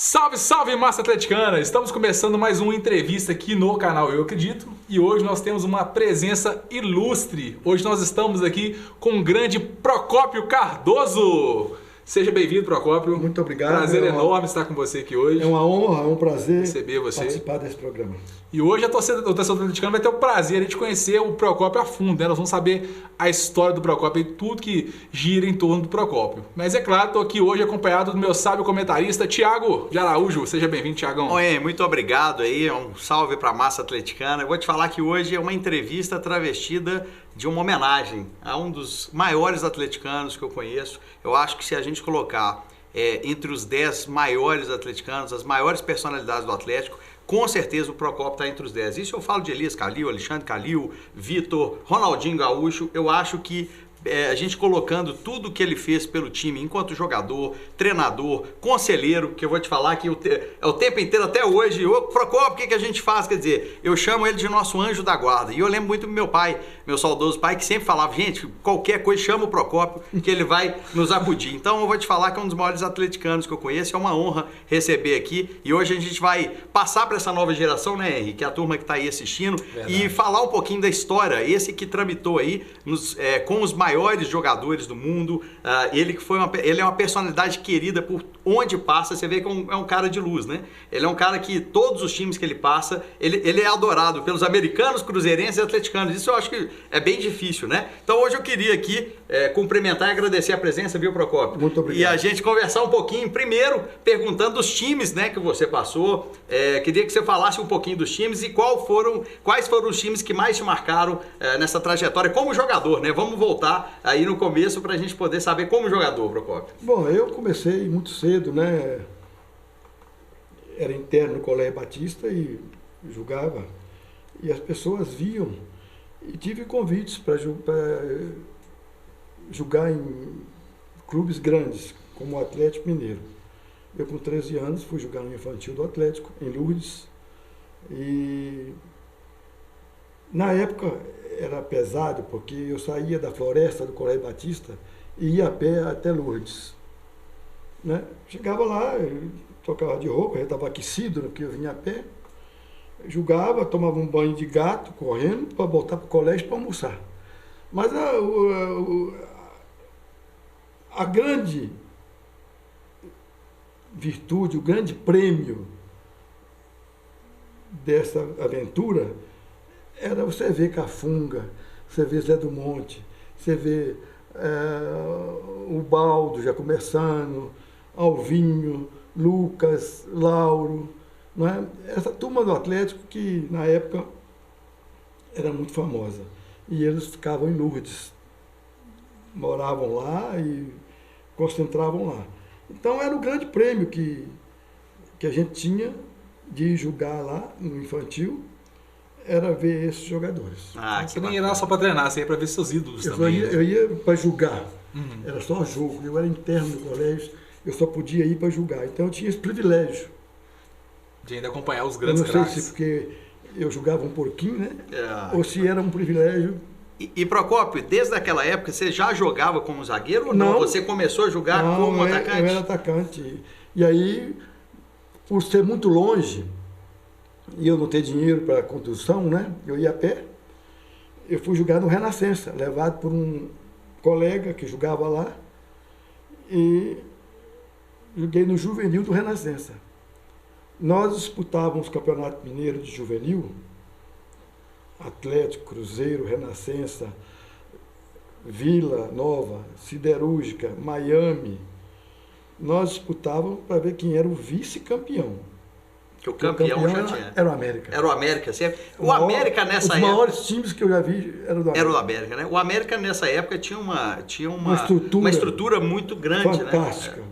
Salve, salve, massa atleticana! Estamos começando mais uma entrevista aqui no canal Eu Acredito e hoje nós temos uma presença ilustre. Hoje nós estamos aqui com o grande Procópio Cardoso. Seja bem-vindo, Procópio. Muito obrigado. Prazer enorme estar com você aqui hoje. É uma honra, é um prazer receber você, participar desse programa. E hoje o torcedor atleticano vai ter o prazer de conhecer o Procópio a fundo, né? Nós vamos saber a história do Procópio e tudo que gira em torno do Procópio. Mas é claro, estou aqui hoje acompanhado do meu sábio comentarista, Thiago de Araújo. Seja bem-vindo, Thiagão. Oi, muito obrigado aí, um salve para a massa atleticana. Eu vou te falar que hoje é uma entrevista travestida de uma homenagem a um dos maiores atleticanos que eu conheço. Eu acho que se a gente colocar entre os 10 maiores atleticanos, as maiores personalidades do Atlético, com certeza o Procópio está entre os 10. Isso eu falo de Elias Calil, Alexandre Calil, Vitor, Ronaldinho Gaúcho. Eu acho que a gente colocando tudo que ele fez pelo time enquanto jogador, treinador, conselheiro, que eu vou te falar que é o tempo inteiro até hoje. Ô, Procópio, o que a gente faz? Quer dizer, eu chamo ele de nosso anjo da guarda. E eu lembro muito do meu pai, meu saudoso pai, que sempre falava, gente, qualquer coisa chama o Procópio que ele vai nos acudir. Então eu vou te falar que é um dos maiores atleticanos que eu conheço. É uma honra receber aqui. E hoje a gente vai passar para essa nova geração, né, Henrique? Que é a turma que está aí assistindo. Verdade. E falar um pouquinho da história, esse que tramitou aí com os maiores jogadores do mundo. Ele é uma personalidade querida por onde passa. Você vê que é um cara de luz, né? Ele é um cara que todos os times que ele passa, ele é adorado pelos americanos, cruzeirenses e atleticanos. Isso eu acho que é bem difícil, né? Então hoje eu queria aqui cumprimentar e agradecer a presença, viu, Procópio? Muito obrigado. E a gente conversar um pouquinho, primeiro, perguntando dos times, né, que você passou. Queria que você falasse um pouquinho dos times e quais foram os times que mais te marcaram nessa trajetória como jogador, né? Vamos voltar aí no começo para a gente poder saber como jogador, Procópio. Bom, eu comecei muito cedo, né? Era interno no Colégio Batista e jogava. E as pessoas viam. E tive convites para jogar em clubes grandes, como o Atlético Mineiro. Eu, com 13 anos, fui jogar no infantil do Atlético, em Lourdes. E na época era pesado, porque eu saía da floresta do Colégio Batista e ia a pé até Lourdes. Né? Chegava lá, eu trocava de roupa, já estava aquecido, porque eu vinha a pé. Jogava, tomava um banho de gato, correndo, para voltar para o colégio para almoçar. Mas a grande virtude, o grande prêmio dessa aventura era você ver Cafunga, você ver Zé do Monte, você ver o Baldo já começando, Alvinho, Lucas, Lauro, não é? Essa turma do Atlético que na época era muito famosa. E eles ficavam em Lourdes, moravam lá e concentravam lá. Então era o grande prêmio que a gente tinha de jogar lá no infantil, era ver esses jogadores. Você nem ia lá só para treinar, você ia para ver seus ídolos também. Eu ia para jogar, era só jogo, eu era interno do colégio, eu só podia ir para jogar. Então eu tinha esse privilégio. De ainda acompanhar os grandes craques. Eu não sei se porque eu jogava um pouquinho, né? Ou se era um privilégio. E Procópio, desde aquela época você já jogava como zagueiro ou não? Você começou a jogar como atacante? Eu era atacante. E aí, por ser muito longe, e eu não ter dinheiro para condução, né? Eu ia a pé. Eu fui jogar no Renascença, levado por um colega que jogava lá. E joguei no juvenil do Renascença. Nós disputávamos o Campeonato Mineiro de Juvenil, Atlético, Cruzeiro, Renascença, Vila Nova, Siderúrgica, Miami. Nós disputávamos para ver quem era o vice-campeão. Que o campeão já tinha. Era o América. Era o América, sempre. O América nessa época. Os maiores times que eu já vi eram do América. Era o América, né? O América nessa época tinha uma estrutura muito grande, fantástica. Né?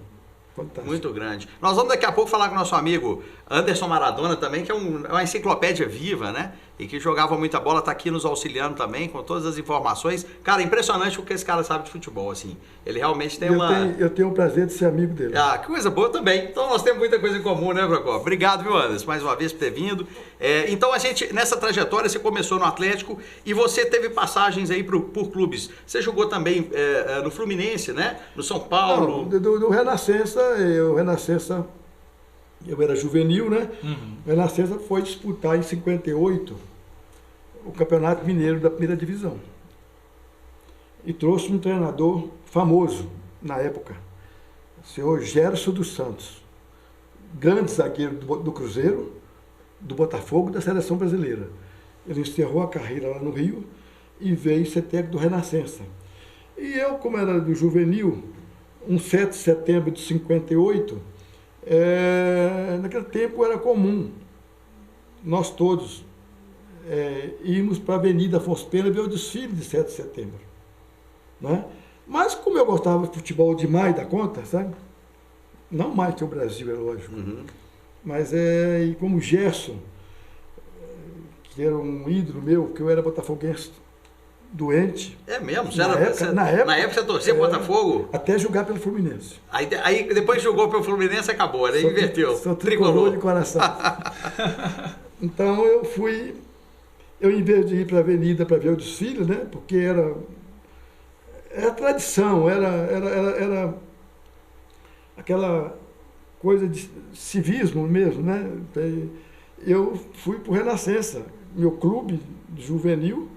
Fantástico. Muito grande. Nós vamos daqui a pouco falar com o nosso amigo Anderson Maradona também, que é uma enciclopédia viva, né? E que jogava muita bola, tá aqui nos auxiliando também, com todas as informações. Cara, impressionante o que esse cara sabe de futebol, assim. Ele realmente tem Eu tenho o prazer de ser amigo dele. Ah, que coisa boa também. Então nós temos muita coisa em comum, né, Procópio? Obrigado, viu, Anderson, mais uma vez por ter vindo. Então a gente, nessa trajetória, você começou no Atlético e você teve passagens aí por clubes. Você jogou também no Fluminense, né? No São Paulo. Não, do Renascença, o Renascença Eu era juvenil, né? A Renascença foi disputar em 58 o Campeonato Mineiro da primeira divisão. E trouxe um treinador famoso na época, o senhor Gerson dos Santos, grande zagueiro do Cruzeiro, do Botafogo e da Seleção Brasileira. Ele encerrou a carreira lá no Rio e veio ser técnico do Renascença. E eu, como era do juvenil, um 7 de setembro de 58, naquele tempo era comum nós todos irmos para a Avenida Afonso Pena ver o desfile de 7 de setembro. Né? Mas como eu gostava de futebol demais da conta, sabe? Não mais que o Brasil, é lógico. Mas e como Gerson, que era um ídolo meu, que eu era botafoguense doente. É mesmo? Na época você torcia Botafogo? Até jogar pelo Fluminense. Aí depois jogou pelo Fluminense, acabou, né? Inverteu. Sou tricolor de coração. Então eu em vez de ir para a avenida para ver o desfile, né? Porque era tradição, era aquela coisa de civismo mesmo, né? Eu fui para o Renascença, meu clube juvenil,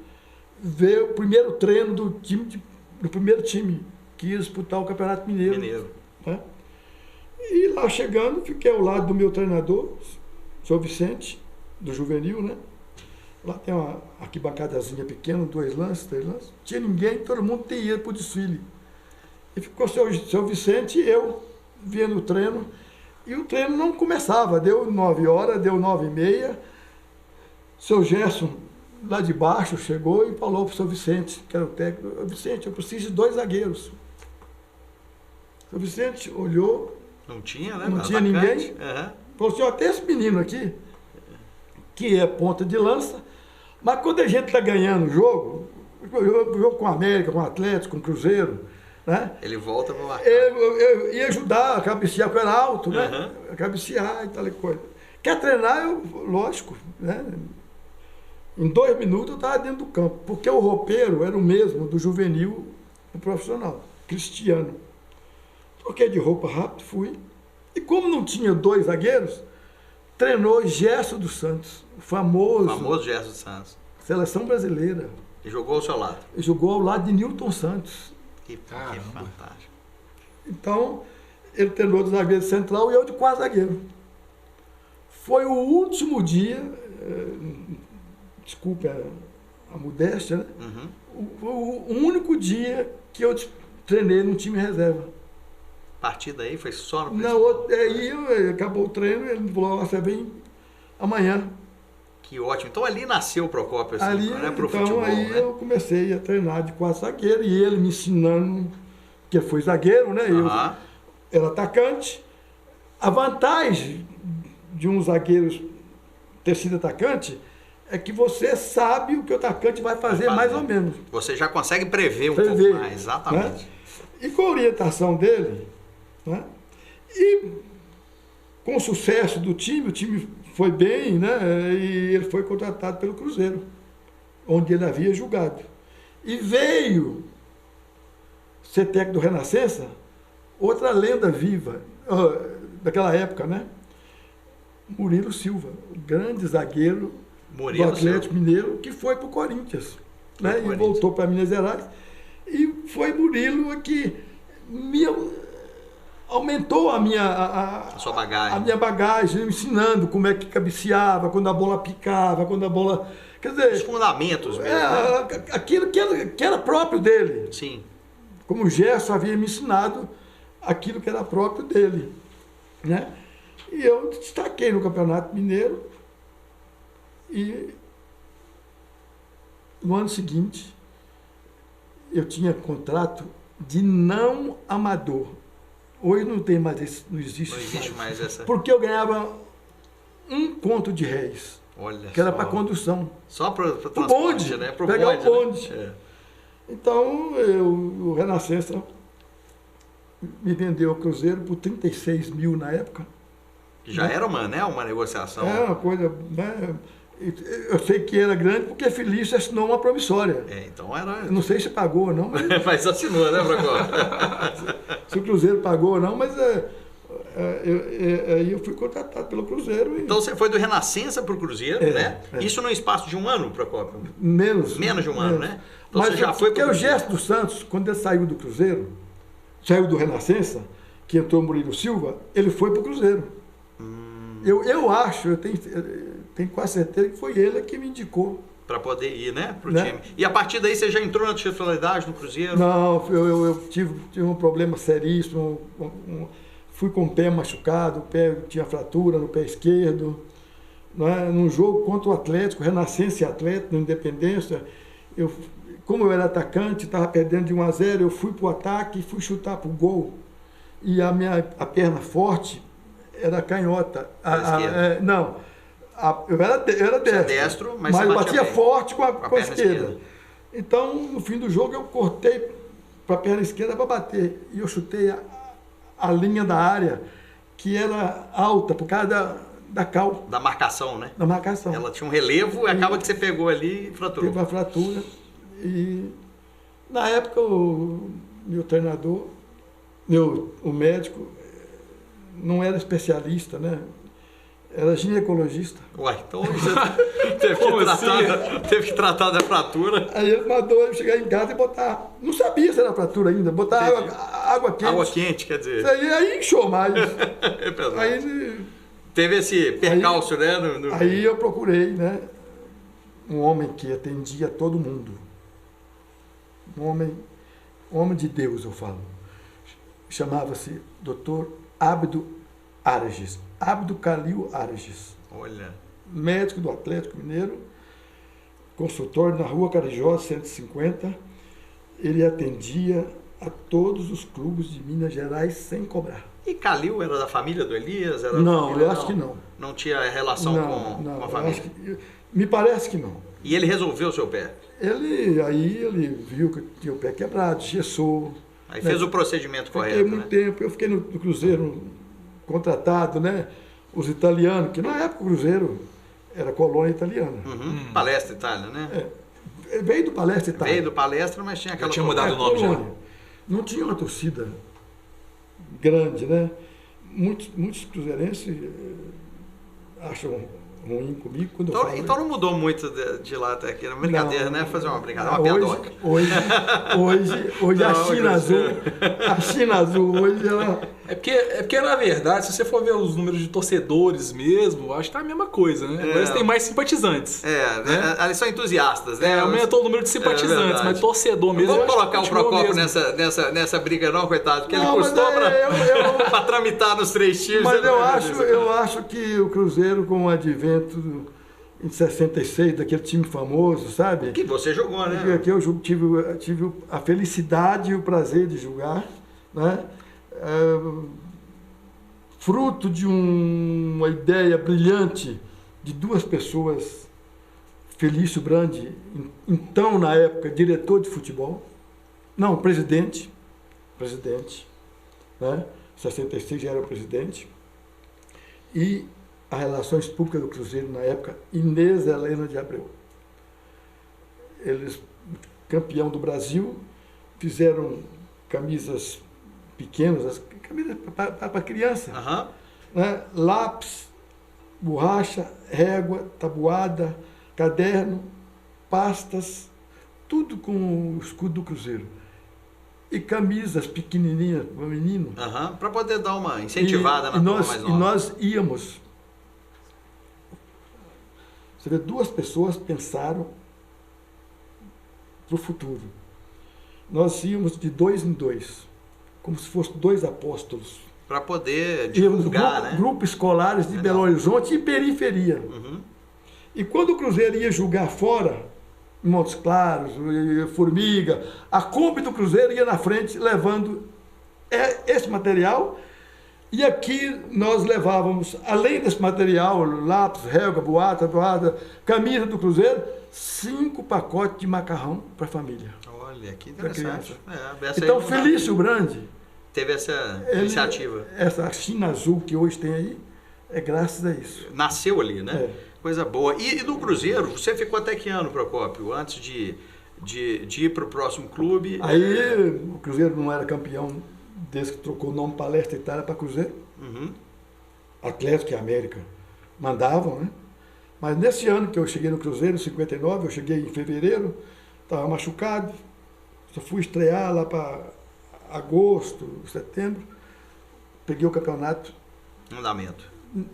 ver o primeiro treino do primeiro time que ia disputar o Campeonato Mineiro. Né? E lá chegando, fiquei ao lado do meu treinador, o senhor Vicente, do juvenil, né? Lá tem uma arquibancadazinha pequena, 2 lances, 3 lances. Tinha ninguém, todo mundo ia para o desfile. E ficou o senhor Vicente e eu vendo o treino. E o treino não começava, deu 9 horas, deu 9h30. O senhor Gerson, lá de baixo, chegou e falou para o senhor Vicente, que era o técnico: Vicente, eu preciso de 2 zagueiros. O senhor Vicente olhou. Não tinha, né? Não tinha ninguém. Falou: senhor, tem esse menino aqui, que é ponta de lança, mas quando a gente está ganhando o jogo com a América, com o Atlético, com o Cruzeiro, né? Ele volta para marcar. Eu ia ajudar a cabecear, porque eu era alto, né? A cabecear e tal e coisa. Quer treinar? Lógico, né? Em 2 minutos eu estava dentro do campo, porque o roupeiro era o mesmo do juvenil do profissional, Cristiano. Troquei de roupa rápido, fui. E como não tinha 2 zagueiros, treinou Gerson dos Santos, o famoso Gerson dos Santos. Seleção brasileira. E jogou ao seu lado. E jogou ao lado de Nilton Santos. Que fantástico. Então, ele treinou de zagueiro central e eu de 4 zagueiros. Foi o último dia, desculpe a modéstia, né? O único dia que eu treinei no time reserva. A partir daí foi só no principal? Aí acabou o treino, ele falou: você vem amanhã. Que ótimo. Então ali nasceu o Procópio, assim, ali, né, pro então, futebol, aí né? eu comecei a treinar de 4 zagueiros e ele me ensinando, que eu fui zagueiro, né? Eu era atacante. A vantagem de um zagueiro ter sido atacante é que você sabe o que o atacante vai fazer mais ou menos. Você já consegue prever um pouco mais, exatamente. Né? E com a orientação dele, né? E com o sucesso do time, o time foi bem, né? E ele foi contratado pelo Cruzeiro, onde ele havia jogado. E veio ser técnico do Renascença, outra lenda viva daquela época, né? Murilo Silva, o grande zagueiro do Atlético Mineiro, que foi para o Corinthians, né? E voltou para Minas Gerais. E foi Murilo que me aumentou a sua bagagem. A minha bagagem, me ensinando como é que cabeceava, quando a bola picava, quando a bola... Quer dizer, os fundamentos mesmo. Né? Aquilo que era próprio dele. Sim. Como o Gerson havia me ensinado aquilo que era próprio dele. Né? E eu destaquei no Campeonato Mineiro e no ano seguinte eu tinha contrato de não amador. Hoje não tem mais esse, não existe mais essa. Porque eu ganhava 1 conto de réis. Olha, que era para condução. Só para o bonde, né? Pro pegar bonde, o bonde. Né? Então, o Renascença me vendeu ao Cruzeiro por 36 mil na época. Já era uma negociação. É uma coisa... Né? Eu sei que era grande porque Felício assinou uma promissória. Então era... Eu não sei se pagou ou não. Mas assinou, né, Procópio? Se o Cruzeiro pagou ou não, mas Aí eu fui contratado pelo Cruzeiro. Então você foi do Renascença para o Cruzeiro, né? Isso no espaço de um ano, Procópio? Menos de um ano, né? Então Mas você já foi porque o Gerson dos Santos, quando ele saiu do Cruzeiro, saiu do Renascença, que entrou o Murilo Silva, ele foi para o Cruzeiro. Eu acho, eu tenho quase certeza que foi ele que me indicou. Para poder ir, né? Pro time. E a partir daí você já entrou na titularidade no Cruzeiro? Não, eu tive um problema seríssimo. Fui com o pé machucado, o pé tinha fratura no pé esquerdo. Né? Num jogo contra o Atlético, Renascença e Atlético, na Independência, como eu era atacante, estava perdendo de 1-0, eu fui para o ataque e fui chutar para o gol. E a perna forte era canhota. Não. Eu era destro, mas eu batia bem. Forte com a esquerda. Então, no fim do jogo, eu cortei para a perna esquerda para bater. E eu chutei a linha da área, que era alta, por causa da cal. Da marcação, né? Da marcação. Ela tinha um relevo e acaba que você pegou ali e fraturou. Teve uma fratura. E, na época, o meu treinador, o médico, não era especialista, né? Era ginecologista. Ué, então você teve que tratar da fratura. Aí ele mandou eu chegar em casa e botar. Não sabia se era fratura ainda, botar água quente. Água quente, quer dizer. Aí inchou mais. É pesado. Aí, teve esse percalço, né? Aí eu procurei, né? Um homem que atendia todo mundo. Um homem de Deus, eu falo. Chamava-se Dr. Abdo Arages. Abdo Calil Arages. Olha. Médico do Atlético Mineiro, consultório na Rua Carijó, 150. Ele atendia a todos os clubes de Minas Gerais sem cobrar. E Calil era da família do Elias? Não, eu acho que não. Não tinha relação com a família? Me parece que não. E ele resolveu o seu pé? Ele viu que eu tinha o pé quebrado, gessou. Aí fez o procedimento correto, Fiquei muito tempo. Eu fiquei no Cruzeiro contratado, né? Os italianos, que na época o Cruzeiro era colônia italiana. Palestra Itália, né? Veio do Palestra Itália. Veio do Palestra, mas tinha aquela... tinha mudado o nome colônia. Não tinha uma torcida grande, né? Muitos cruzeirenses acham ruim comigo quando eu falo. Então não mudou muito de lá até aqui, era uma brincadeira, né? Fazer uma brincadeira, uma piadoca. Hoje a China Azul, hoje ela... É porque, na verdade, se você for ver os números de torcedores mesmo, acho que tá a mesma coisa, né? Agora eles têm mais simpatizantes. Né? Eles são entusiastas, né? Aumentou o número de simpatizantes, mas torcedor mesmo... Não vamos colocar o Procópio nessa briga não, coitado, porque ele custou para tramitar nos 3 times. Mas eu acho que o Cruzeiro, com o advento em 66, daquele time famoso, sabe? Que você jogou, né? Que eu tive a felicidade e o prazer de jogar, né? Fruto de uma ideia brilhante de 2 pessoas, Felício Brandi, então na época diretor de futebol, não, presidente, né? 66 já era o presidente, e a Relações Públicas do Cruzeiro na época, Inês Helena de Abreu. Eles, campeão do Brasil, fizeram camisas pequenas, camisas para criança, né? Lápis, borracha, régua, tabuada, caderno, pastas, tudo com o escudo do Cruzeiro. E camisas pequenininhas para o menino. Para poder dar uma incentivada na turma mais nova. E nós íamos. Você vê, 2 pessoas pensaram para o futuro. Nós íamos de 2 em 2. Como se fossem 2 apóstolos. Para poder divulgar, né? Grupos escolares de Belo Horizonte e periferia. E quando o Cruzeiro ia jogar fora, em Montes Claros, Formiga, a Kombi do Cruzeiro ia na frente levando esse material. E aqui nós levávamos, além desse material, lápis, régua, boata, camisa do Cruzeiro, 5 pacotes de macarrão para a família. Olha, que interessante. Então, Felício Brandi teve essa iniciativa. Essa China Azul que hoje tem aí, é graças a isso. Nasceu ali, né? Coisa boa. E do Cruzeiro, você ficou até que ano, Procópio? Antes de ir para o próximo clube? Aí o Cruzeiro não era campeão desde que trocou o nome Palestra Itália para Cruzeiro. Uhum. Atlético e América mandavam, né? Mas nesse ano que eu cheguei no Cruzeiro, em 59, eu cheguei em fevereiro, estava machucado, só fui estrear lá para agosto, setembro, peguei o campeonato. Andamento.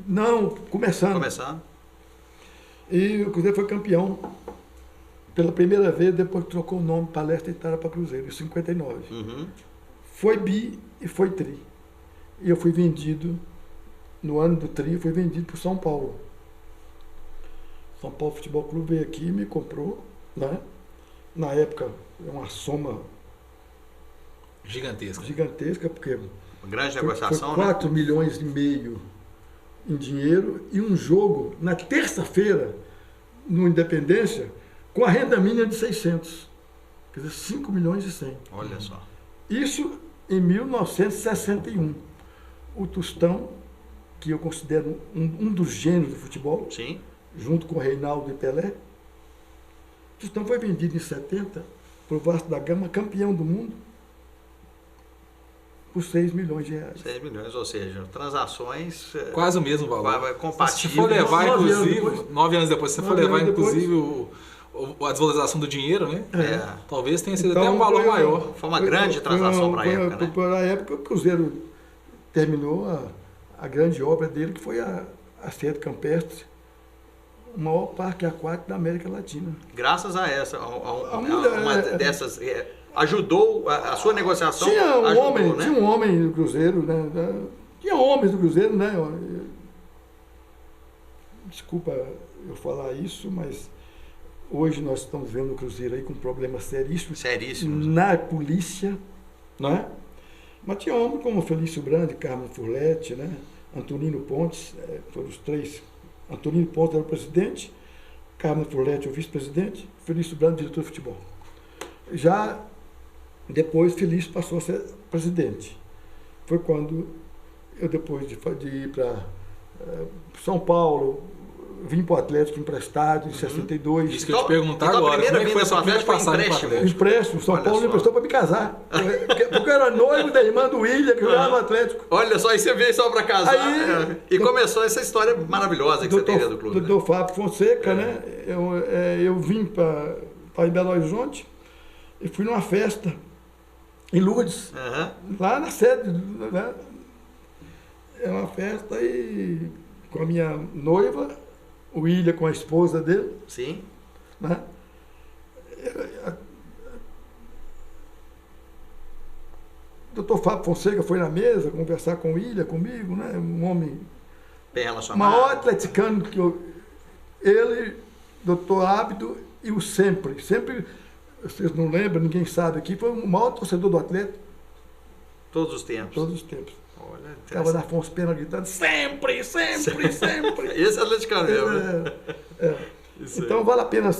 Não, começando. E o Cruzeiro foi campeão pela primeira vez, depois que trocou o nome Palestra Itália para Cruzeiro, em 59. Uhum. Foi bi e foi tri. E eu fui vendido, no ano do tri, fui vendido para o São Paulo. São Paulo Futebol Clube veio aqui e me comprou, né? Na época, uma soma Gigantesca, porque Grande foi negociação, 4 milhões e meio em dinheiro e um jogo na terça-feira, no Independência, com a renda mínima de 600. Quer dizer, 5 milhões e 100. Olha só. Isso em 1961. O Tostão, que eu considero um dos gênios do futebol, Sim. junto com o Reinaldo e Pelé, o Tostão foi vendido em 70 para o Vasco da Gama, campeão do mundo, por 6 milhões de reais. 6 milhões, ou seja, transações Quase o mesmo valor. compatíveis. Se for levar, 9 anos inclusive, depois. 9 anos depois, se for 9 levar, anos depois. inclusive, a desvalorização do dinheiro, né? É. Talvez tenha sido Então, até um valor foi- maior. Foi uma grande transação para a época, né? Para a época, o Cruzeiro terminou a grande obra dele, que foi a Sede Campestre, o maior parque aquático da América Latina. Graças a essa, mulher, uma dessas, ajudou a sua negociação. Tinha um ajudou, homem, né? tinha um homem do Cruzeiro, né? Tinha homens do Cruzeiro, né? Desculpa eu falar isso, mas hoje nós estamos vendo o Cruzeiro aí com problemas seríssimos Seríssimos. na polícia, não é? Mas tinha homens como Felício Brandi, Carmen Furlete, né? Antonino Pontes, foram os três. Antonino Pontes era o presidente, Carmen Furlete o vice-presidente, Felício Brandi diretor de futebol. Já depois Felício passou a ser presidente. Foi quando eu, depois de ir para São Paulo, vim para o Atlético emprestado em 62. Isso que eu te perguntar então a agora, primeira como é que foi vinda essa do primeira Atlético foi passagem para o empréstimo. Atlético? Empréstimo, São Olha Paulo só. me emprestou para me casar. Porque eu era noivo da irmã do William, que jogava no Atlético. Olha só, aí você veio só para casar. Aí, e começou essa história maravilhosa que você tem dentro do clube. Doutor Fábio Fonseca, né? Eu vim para Belo Horizonte e fui numa festa em Lourdes, Aham. lá na sede, né? É uma festa e com a minha noiva, o William com a esposa dele, Sim. né? Doutor Fábio Fonseca foi na mesa conversar com o William, comigo, né? Um homem Bem o relacionado. maior atleticano que ele, doutor Ábido e o Sempre, vocês não lembram, ninguém sabe aqui, foi o maior torcedor do Atlético Todos os tempos. todos os tempos. Olha, Ficava na Afonso Pena gritando, sempre, sempre, sempre. Esse é atleticano mesmo, né? Isso Então vale a pena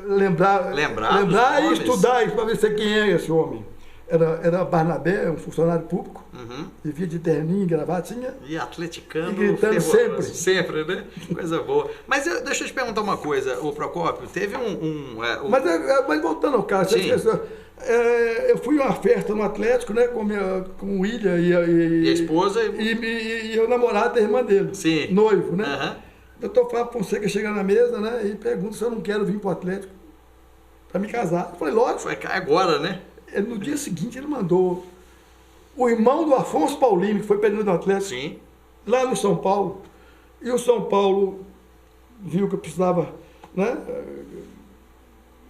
lembrar Lembrar dos e nomes. estudar isso para ver quem é esse homem. Era Barnabé, um funcionário público, Uhum. vivia de terninho, gravatinha. E atleticano E gritando fervoroso. Sempre, né? Coisa boa. Mas deixa eu te perguntar uma coisa, o Procópio, teve Mas voltando ao caso, Sim. eu fui a uma festa no Atlético, né, com o William E a esposa? e eu namorado da irmã dele, Sim. noivo, né? Aham. Doutor Fábio Fonseca chega na mesa, né, e pergunta se eu não quero vir para o Atlético para me casar. Eu falei, lógico. Foi agora, né? No dia seguinte ele mandou o irmão do Afonso Paulino, que foi presidente do Atlético, Sim. lá no São Paulo. E o São Paulo viu que eu precisava, né?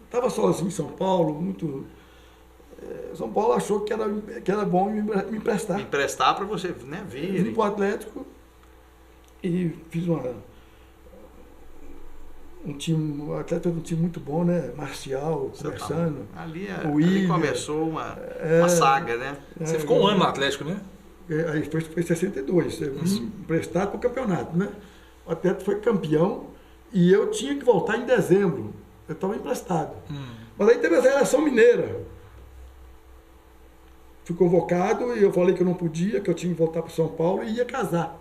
Estava sozinho em São Paulo, muito. São Paulo achou que era bom me emprestar. Emprestar para você, né? Vim Vir. para o Atlético e fiz um time. O Atlético teve um time muito bom, né? Marcial, Você tá conversando. Ali O ali William. começou uma saga, né? Você ficou um ano no Atlético, né? Aí foi em 62, eu vim emprestado para o campeonato, né? O Atlético foi campeão e eu tinha que voltar em dezembro. Eu estava emprestado. Mas aí teve a seleção mineira. Fui convocado e eu falei que eu não podia, que eu tinha que voltar para São Paulo e ia casar.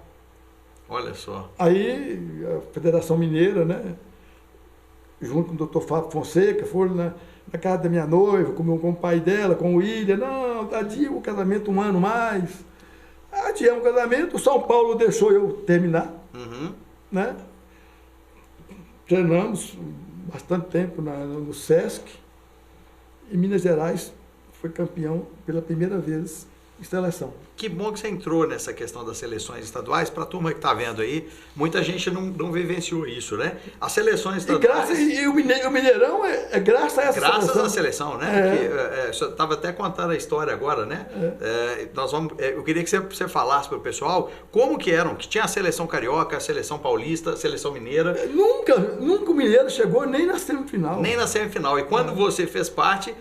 Olha só. Aí a Federação Mineira, né? Junto com o doutor Fábio Fonseca, foram na casa da minha noiva, com o pai dela, com o William. Não, não, adia o casamento um ano mais. Adiamos o casamento, o São Paulo deixou eu terminar, né? Treinamos bastante tempo no Sesc, e Minas Gerais foi campeão pela primeira vez em seleção. Que bom que você entrou nessa questão das seleções estaduais. Para a turma que está vendo aí, muita gente não vivenciou isso, né? As seleções estaduais... E o Mineirão é graças a essa graças seleção. à seleção, né? Você estava até contando a história agora, né? Eu queria que você falasse para o pessoal como que eram, que tinha a seleção carioca, a seleção paulista, a seleção mineira. Nunca o Mineiro chegou nem na semifinal. Nem na semifinal. E quando você fez parte,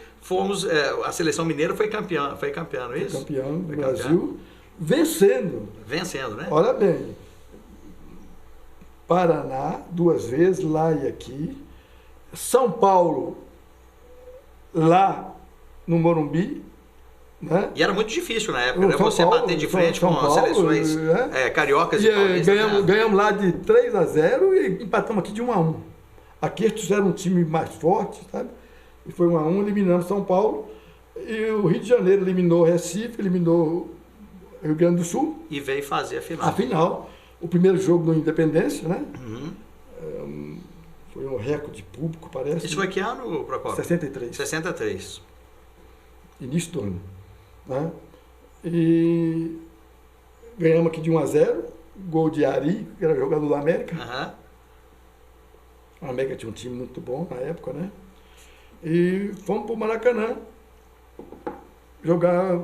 a seleção mineira foi campeã, não é isso? Foi campeão do Brasil, vencendo. Vencendo, né? Olha bem, Paraná, 2 vezes, lá e aqui. São Paulo, lá no Morumbi. Né? E era muito difícil na época, né? São Você Paulo, bater de frente São com as Paulo, seleções cariocas e paulistas. Ganhamos lá de 3-0 e empatamos aqui de 1-1. Aqui eles fizeram um time mais forte, sabe? E foi 1-1, eliminamos São Paulo. E o Rio de Janeiro eliminou Recife, eliminou Rio Grande do Sul. E veio fazer a final. A final. O primeiro jogo do Independência, né? Foi um recorde público, parece. Isso foi que ano, Procópio? 63. 63. Início do ano. Né? E ganhamos aqui de 1-0. Gol de Ari, que era jogador do América. O América tinha um time muito bom na época, né? E fomos para o Maracanã jogar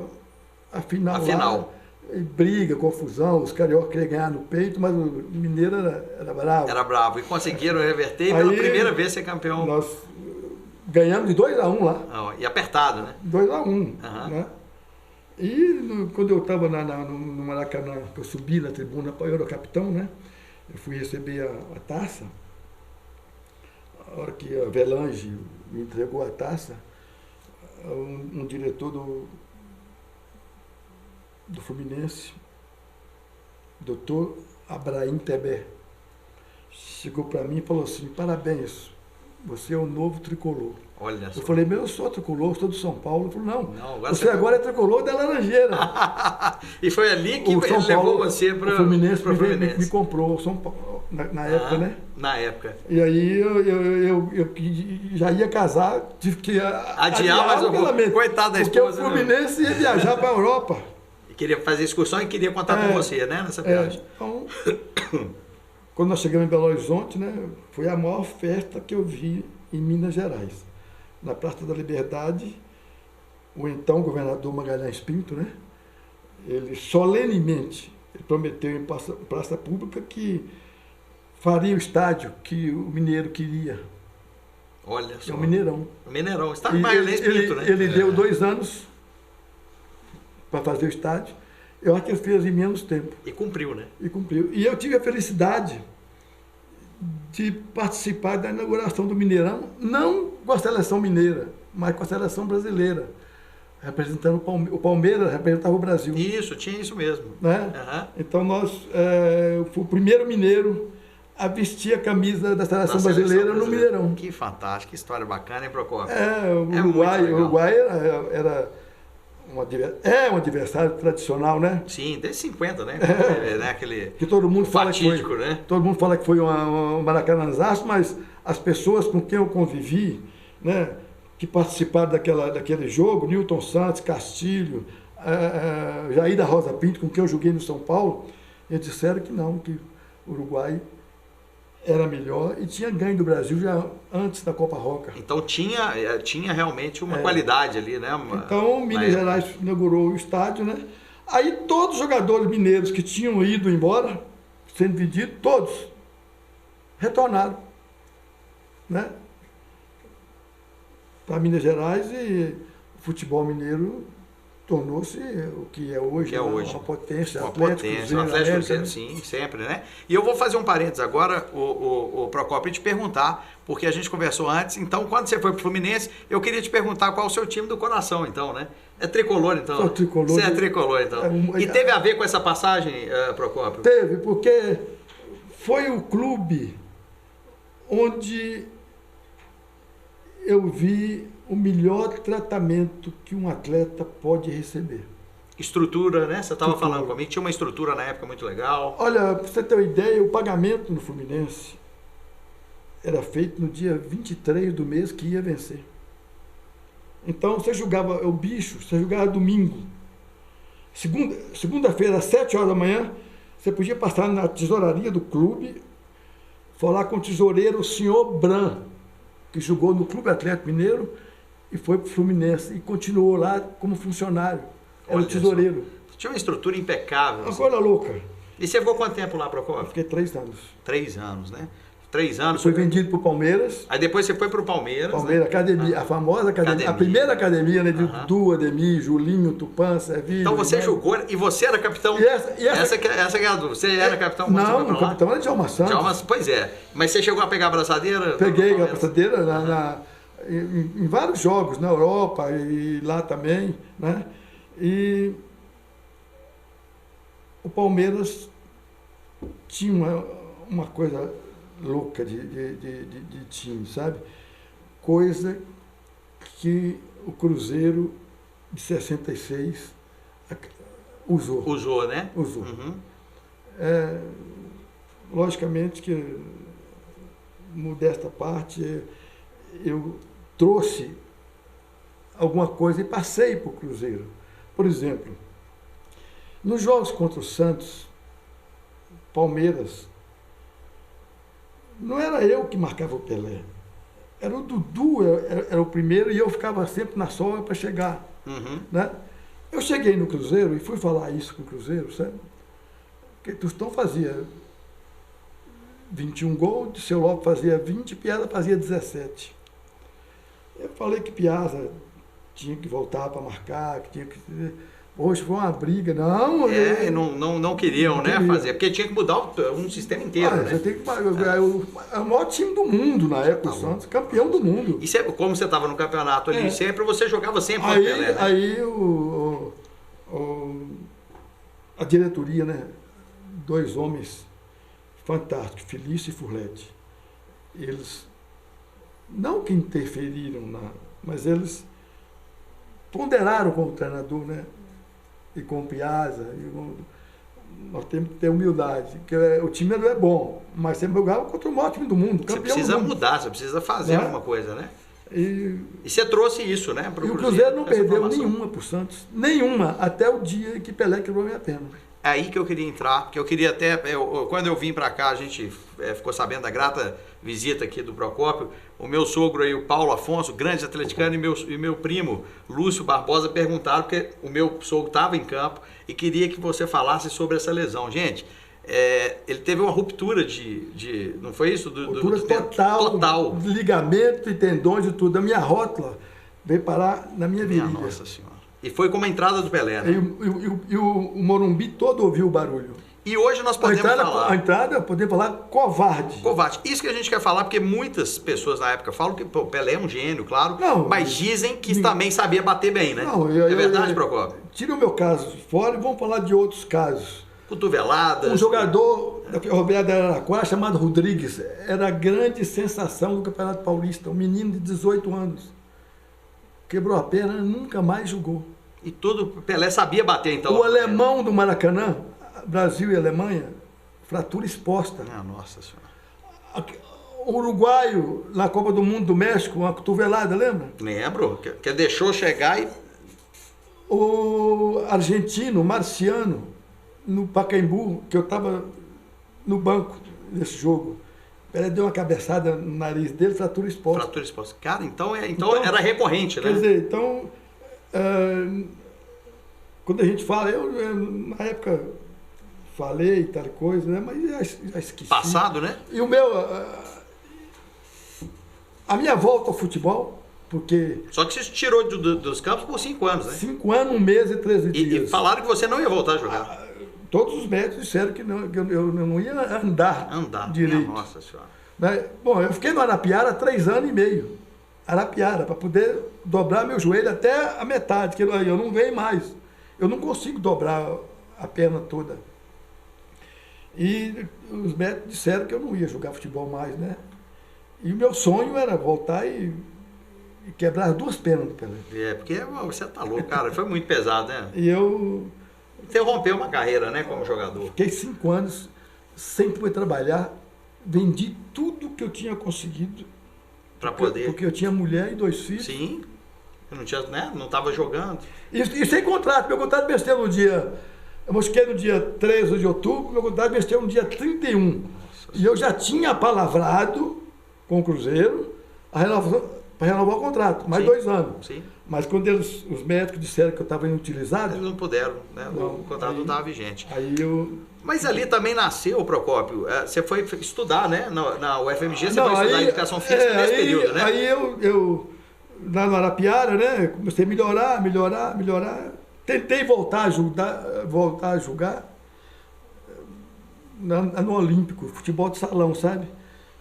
a final. A final. E briga, confusão, os cariocas queriam ganhar no peito, mas o mineiro era bravo. Era bravo. E conseguiram reverter e pela primeira vez ser campeão. Nós ganhamos de 2-1 lá. E apertado, né? 2-1. Né? E quando eu estava no Maracanã, que eu subi na tribuna, eu era o capitão, né? Eu fui receber a taça. A hora que a Velange me entregou a taça, um diretor do Fluminense, doutor Abraim Tebé, chegou para mim e falou assim: parabéns, você é o novo tricolor. Olha só. Eu falei, eu sou tricolor, sou do São Paulo. Ele falou, não você agora é tricolor da Laranjeira. E foi ali que ele levou você para o Fluminense. Fluminense. Me comprou o São Paulo, na época, né? Na época. E aí eu já ia casar, tive que adiar mais um pouco. Coitado da esposa. Porque o Fluminense ia viajar para a Europa. E queria fazer excursão e queria contar com você, né? Nessa viagem. Então, quando nós chegamos em Belo Horizonte, né? Foi a maior festa que eu vi em Minas Gerais. Na Praça da Liberdade, o então governador Magalhães Pinto, né? Ele solenemente prometeu em praça pública que faria o estádio que o mineiro queria. Olha só. É o Mineirão. O Mineirão. Está com Magalhães Pinto, né? Ele deu 2 anos para fazer o estádio. Eu acho que ele fez em menos tempo. E cumpriu, né? E cumpriu. E eu tive a felicidade de participar da inauguração do Mineirão, não com a seleção mineira, mas com a seleção brasileira, representando o Palmeiras, representava o Brasil. Isso, tinha isso mesmo. Né? Então eu fui o primeiro mineiro a vestir a camisa da seleção brasileira no Mineirão. Que fantástico, que história bacana, hein, Procópio? O Uruguai era um adversário tradicional, né? Sim, desde 50, né? Aquele que todo mundo fala fatídico, né? Todo mundo fala que foi um Maracanãzaço, mas as pessoas com quem eu convivi, né, que participaram daquele jogo, Newton Santos, Castilho, Jair da Rosa Pinto, com quem eu joguei no São Paulo, eles disseram que não, que o Uruguai era melhor e tinha ganho do Brasil já antes da Copa Roca. Então tinha realmente uma qualidade ali, né? Então Minas Gerais inaugurou o estádio, né? Aí todos os jogadores mineiros que tinham ido embora, sendo vendidos, todos retornaram, né? Para Minas Gerais, e o futebol mineiro tornou-se o que é hoje, uma potência. Uma potência, Atlético Cruzeiro, sim, sempre, né? E eu vou fazer um parênteses agora, o Procópio, te perguntar, porque a gente conversou antes, então quando você foi pro Fluminense, eu queria te perguntar qual é o seu time do coração, então, né? É tricolor, então? Sou tricolor. Você é tricolor, então. E teve a ver com essa passagem, Procópio? Teve, porque foi o clube onde eu vi o melhor tratamento que um atleta pode receber. Estrutura, né? Você estava falando comigo, tinha uma estrutura na época muito legal. Olha, para você ter uma ideia, o pagamento no Fluminense era feito no dia 23 do mês que ia vencer. Então você jogava o bicho, você jogava domingo. Segunda-feira, às 7 horas da manhã, você podia passar na tesouraria do clube, falar com o tesoureiro, o senhor Bran, que jogou no Clube Atlético Mineiro e foi para o Fluminense e continuou lá como funcionário. Era o tesoureiro. Tinha uma estrutura impecável. Uma coisa louca. E você ficou quanto tempo lá, Procópio? Fiquei 3 anos. 3 anos, né? 3 anos. Foi vendido para o Palmeiras. Aí depois você foi para o Palmeiras. Palmeiras, né? academia, a famosa academia. A primeira academia, né? De Dudu, Ademir, Julinho, Tupã, Servilho. Então você jogou e você era capitão. Essa que é a dúvida. Você era capitão? Não, o capitão era Djalma Santos. Pois é. Mas você chegou a pegar a abraçadeira? Peguei a abraçadeira em vários jogos, na Europa e lá também, né? E o Palmeiras tinha uma coisa louca de time, sabe? Coisa que o Cruzeiro de 66 usou. Usou, né? Usou. Logicamente que, modesta parte, eu trouxe alguma coisa e passei para o Cruzeiro. Por exemplo, nos jogos contra o Santos, Palmeiras, não era eu que marcava o Pelé. Era o Dudu, era o primeiro, e eu ficava sempre na sola para chegar. Né? Eu cheguei no Cruzeiro e fui falar isso com o Cruzeiro, sabe? Porque Tostão fazia 21 gols, o Seu Lopes fazia 20 e Piazza fazia 17. Eu falei que Piazza tinha que voltar para marcar, que tinha que... Hoje foi uma briga, não... não queriam, né, fazer, porque tinha que mudar um sistema inteiro, né? Você tem que... É o maior time do mundo na época, o Santos, campeão do mundo. E como você estava no campeonato ali sempre, você jogava sempre aí, Pelé, né? Aí a diretoria, né, 2 homens fantásticos, Felício e Furlete, eles não que interferiram, mas eles ponderaram com o treinador, né? E com o Piazza. Nós temos que ter humildade, porque o time não é bom, mas sempre jogava contra o maior time do mundo. Você precisa mudar, você precisa fazer alguma coisa, né? E você trouxe isso, né? E o Cruzeiro não perdeu nenhuma para o Santos, nenhuma, até o dia que Pelé quebrou a minha perna. É aí que eu queria entrar, porque eu queria até, quando eu vim para cá, a gente ficou sabendo da grata visita aqui do Procópio, o meu sogro aí, o Paulo Afonso, grande atleticano, e meu primo, Lúcio Barbosa, perguntaram, porque o meu sogro estava em campo e queria que você falasse sobre essa lesão. Gente, ele teve uma ruptura não foi isso? Ruptura total. Ligamento e tendões e tudo. A minha rótula veio parar na minha virilha. Nossa Senhora. E foi como a entrada do Pelé, né? E o Morumbi todo ouviu o barulho. E hoje nós podemos falar... A entrada, podemos falar covarde. Covarde. Isso que a gente quer falar, porque muitas pessoas na época falam que o Pelé é um gênio, claro, mas dizem que também sabia bater bem, né? É verdade, Procópio? Tira o meu caso fora e vamos falar de outros casos. Cotoveladas... Um jogador da Ferroviária de Araraquara chamado Rodrigues era a grande sensação do Campeonato Paulista, um menino de 18 anos. Quebrou a perna, nunca mais jogou. E tudo, Pelé sabia bater, então. O alemão do Maracanã, Brasil e Alemanha, fratura exposta. Nossa Senhora. O uruguaio, na Copa do Mundo do México, uma cotovelada, lembra? Lembro, que deixou chegar e... O argentino, Marciano, no Pacaembu, que eu estava no banco desse jogo. Ele deu uma cabeçada no nariz dele, fratura exposta. Fratura exposta. Cara, então era recorrente, né? Quer dizer, quando a gente fala, eu na época falei tal coisa, né? Mas já esqueci. Passado, né? E a minha volta ao futebol, porque... Só que você tirou dos campos por 5 anos, né? 5 anos, 1 mês e 13 dias. E falaram que você não ia voltar a jogar. Todos os médicos disseram que eu não ia andar direito. Nossa Senhora. Né? Bom, eu fiquei no Arapiara 3 anos e meio. Arapiara, para poder dobrar meu joelho até a metade, que eu não venho mais. Eu não consigo dobrar a perna toda. E os médicos disseram que eu não ia jogar futebol mais, né? E o meu sonho era voltar e quebrar 2 pernas do Pelé. É, porque você tá louco, cara. Foi muito pesado, né? E eu Interrompeu uma carreira, né, como jogador. fiquei 5 anos sem poder trabalhar, vendi tudo que eu tinha conseguido, Pra poder. porque eu tinha mulher e 2 filhos. Sim. Eu não tinha, né? Não tava jogando. E sem contrato, meu contrato venceu no dia. Eu mosquei no dia 13 de outubro, meu contrato venceu no dia 31. E eu já tinha palavrado com o Cruzeiro para renovar o contrato, mais Sim. 2 anos. Sim. Mas quando os médicos disseram que eu estava inutilizado, Eles não puderam, né? Não, O contrato não estava vigente. aí eu. Mas ali também nasceu, Procópio. Você foi estudar, né? Na UFMG, você foi estudar educação física nesse período, né? Aí eu lá no Arapiara, né? Comecei a melhorar. Tentei voltar a jogar no Olímpico, futebol de salão, sabe?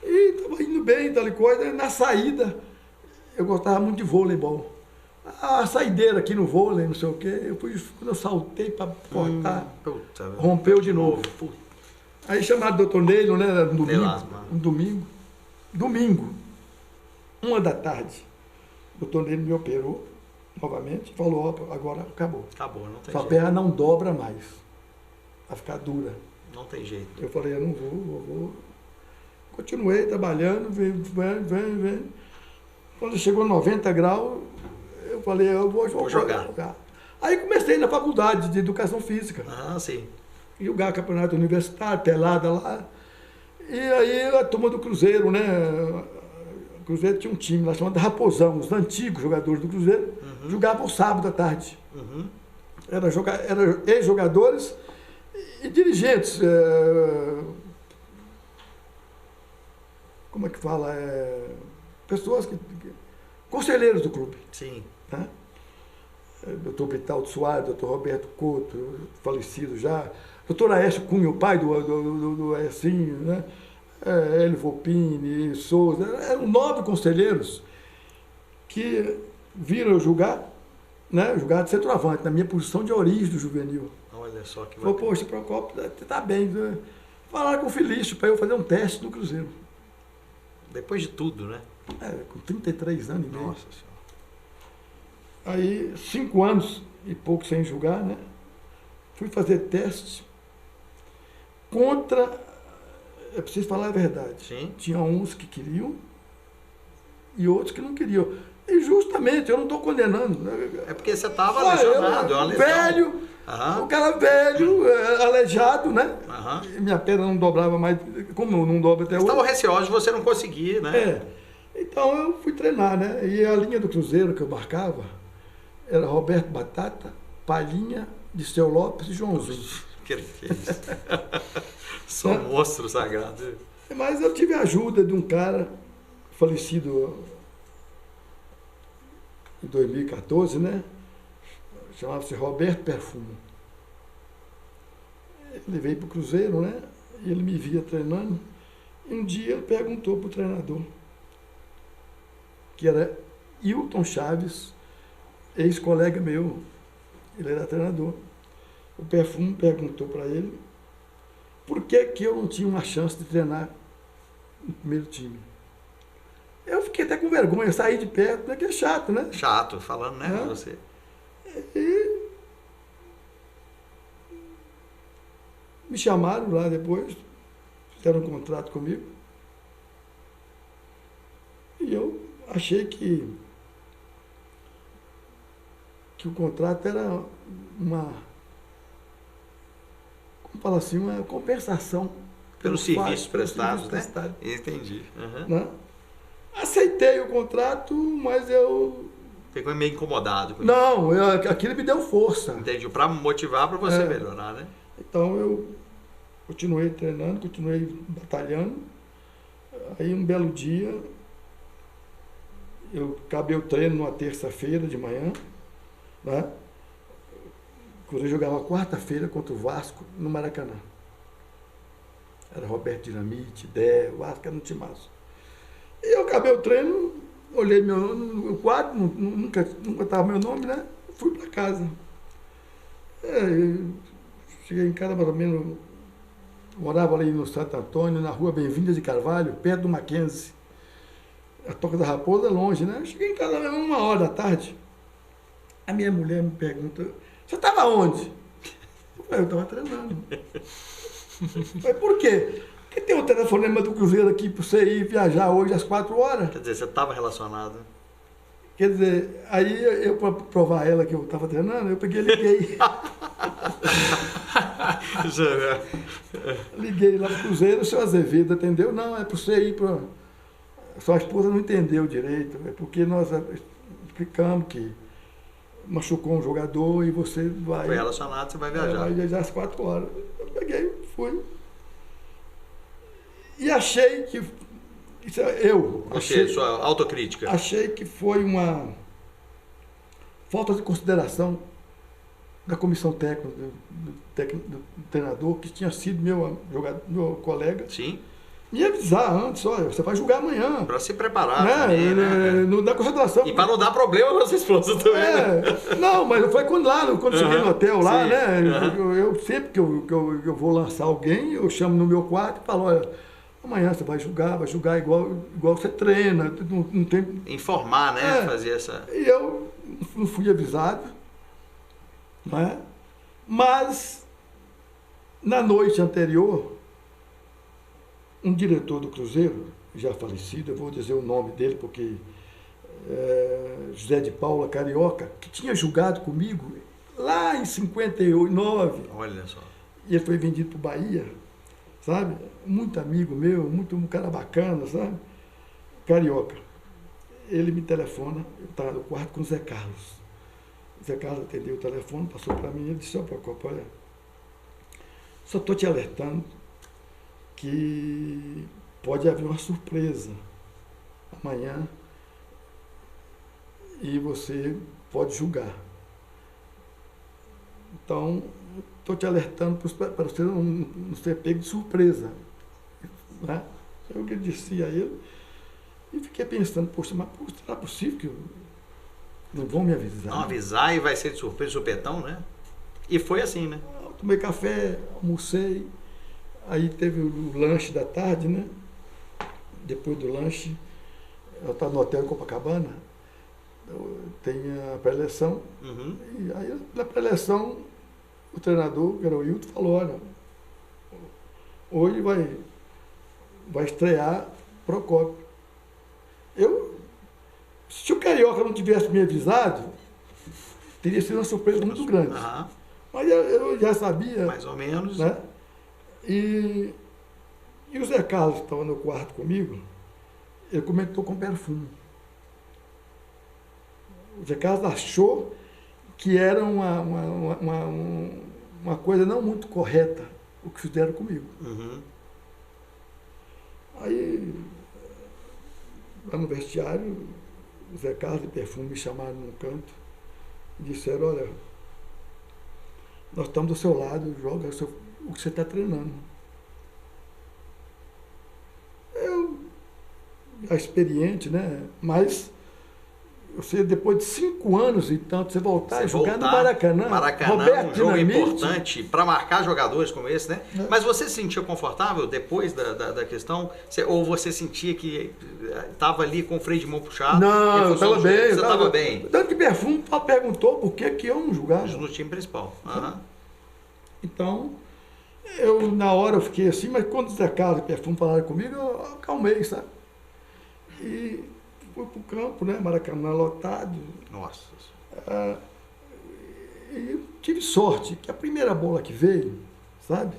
E estava indo bem, tal e coisa. Na saída, eu gostava muito de vôleibol. A saideira aqui no vôlei, não sei o quê. Quando eu saltei para cortar, Puta, rompeu de novo. Puta. Aí chamaram o doutor Neilo, né? Nelasma. Domingo, 1h, o doutor Neilo me operou novamente, falou, ó, agora acabou. Acabou, não tem Sua jeito. perna não dobra mais. Vai ficar dura. Não tem jeito. Eu falei, eu não vou. Continuei trabalhando, vem. Quando chegou 90 graus, eu falei, eu vou jogar. Aí comecei na faculdade de educação física. Ah, sim. Jogar campeonato universitário, pelada lá. E aí a turma do Cruzeiro, né? O Cruzeiro tinha um time lá chamado Raposão, os antigos jogadores do Cruzeiro, jogavam sábado à tarde. Uhum. Era ex-jogadores e dirigentes. Como é que fala? Pessoas conselheiros do clube. Sim. Né? Doutor Britaldo Soares, doutor Roberto Couto, falecido já, doutor Aécio Cunha, o pai do Aécinho, né? Hélio Volpini, Souza, eram 9 conselheiros que viram eu jogar, né? Jogar de centroavante, na minha posição de origem do juvenil. Olha só que Falou, poxa, Procópio, tá bem. Né? Falaram com o Felício para eu fazer um teste no Cruzeiro. Depois de tudo, né? Com 33 anos e meio. Nossa Senhora. Aí, 5 anos e pouco sem jogar, né? Fui fazer teste contra. É preciso falar a verdade. Sim. Tinha uns que queriam e outros que não queriam. E justamente, eu não estou condenando. É porque você estava lesionado, é uma lesão. Velho, Aham. o cara velho, aleijado, né? Aham. E minha perna não dobrava mais, como não dobra até Eles hoje. estavam receosos de você não conseguir, né? Então eu fui treinar, né? E a linha do Cruzeiro que eu marcava era Roberto Batata, Palhinha, Disseu Lopes e Joãozinho. Que é isso? Só um monstro sagrado. Mas eu tive a ajuda de um cara falecido em 2014, né? Chamava-se Roberto Perfumo. Ele veio para o Cruzeiro, né? E ele me via treinando. E um dia ele perguntou para o treinador, que era Hilton Chaves, ex-colega meu. Ele era treinador. O Perfumo perguntou para ele por que eu não tinha uma chance de treinar no primeiro time. Eu fiquei até com vergonha, saí de perto, né? Que é chato, né? Chato, falando, né? Você. E me chamaram lá depois, fizeram um contrato comigo. E eu achei que o contrato era como fala assim, uma compensação Pelos serviços prestados, né? Entendi. Uhum. Né? Aceitei o contrato, mas eu... Ficou meio incomodado com Não, aquilo me deu força. Entendi, para motivar para você melhorar, né? Então eu continuei treinando, continuei batalhando. Aí um belo dia, eu acabei o treino numa terça-feira de manhã, né? Quando eu jogava quarta-feira contra o Vasco no Maracanã. Era Roberto Dinamite, Dé, o Vasco era um timaço. E eu acabei o treino, olhei no quadro, nunca estava meu nome, né? Fui para casa. Cheguei em casa mais ou menos, morava ali no Santo Antônio, na rua Bem-vinda de Carvalho, perto do Mackenzie. a Toca da Raposa é longe, né? Eu cheguei em casa 1h da tarde. A minha mulher me pergunta, você estava onde? Eu estava treinando. Eu falei, por quê? Porque tem um telefonema do Cruzeiro aqui para você ir viajar hoje às 4h. Quer dizer, você estava relacionado. Quer dizer, aí eu, para provar ela que eu estava treinando, eu peguei e liguei. Liguei lá pro Cruzeiro, o seu Azevedo atendeu, não, é para você ir para... Sua esposa não entendeu direito, é porque nós explicamos que machucou um jogador e você vai... Foi relacionado, você vai viajar. Vai viajar às 4h. Eu peguei, fui. E achei que... Isso Achei sua autocrítica. Achei que foi uma falta de consideração da comissão técnica, do treinador, que tinha sido meu colega. Sim. Me avisar antes, olha, você vai jogar amanhã. Para se preparar, né? também, né? Na concentração. E para não dar problema na sua esposa também. Não, mas foi quando cheguei no hotel lá, sim, né? Eu sempre que eu vou lançar alguém, eu chamo no meu quarto e falo, olha, amanhã você vai jogar igual você treina. Não tem... Informar, né? Fazer essa... E eu não fui avisado, né? Mas na noite anterior, um diretor do Cruzeiro, já falecido, eu vou dizer o nome dele porque José de Paula Carioca, que tinha jogado comigo lá em 59. Olha só. E ele foi vendido para o Bahia, sabe? Muito amigo meu, um cara bacana, sabe? Carioca. Ele me telefona, eu estava no quarto com o Zé Carlos. O Zé Carlos atendeu o telefone, passou para mim e disse, ó, Procópio, olha, só estou te alertando que pode haver uma surpresa amanhã e você pode julgar. Então, estou te alertando para você não ser pego de surpresa. Né? Eu que disse a ele e fiquei pensando, poxa, mas será possível que não vão me avisar? Não avisar e vai ser de surpresa, supetão, né? E foi assim, né? Eu tomei café, almocei, aí teve o lanche da tarde, né? Depois do lanche, eu estava no hotel em Copacabana, tem a pré-eleição, e aí na pré-eleição o treinador, que era o Hilton, falou, olha, hoje vai estrear Procópio. Se o Carioca não tivesse me avisado, teria sido uma surpresa muito grande. Mas eu já sabia. Mais ou menos. Né? E o Zé Carlos, que estava no quarto comigo, ele comentou com perfume. O Zé Carlos achou que era uma coisa não muito correta o que fizeram comigo. Aí, lá no vestiário, o Zé Carlos e Perfume me chamaram num canto e disseram, olha, nós estamos do seu lado, joga o que você está treinando. Eu, já experiente, né? Mas você, depois de 5 anos e tanto, você voltar a jogar no Maracanã. Maracanã, um jogo importante para marcar jogadores como esse, né? Mas você se sentia confortável depois da questão? Ou você sentia que estava ali com o freio de mão puxado? Não, eu estava bem. Você estava bem? Tanto que Perfume perguntou por que eu não jogava. No time principal. Então, eu na hora eu fiquei assim, mas quando o Zé Carlos e Perfume falaram comigo, eu acalmei, sabe? E fui pro campo, né? Maracanã lotado. Nossa. E tive sorte, que a primeira bola que veio, sabe?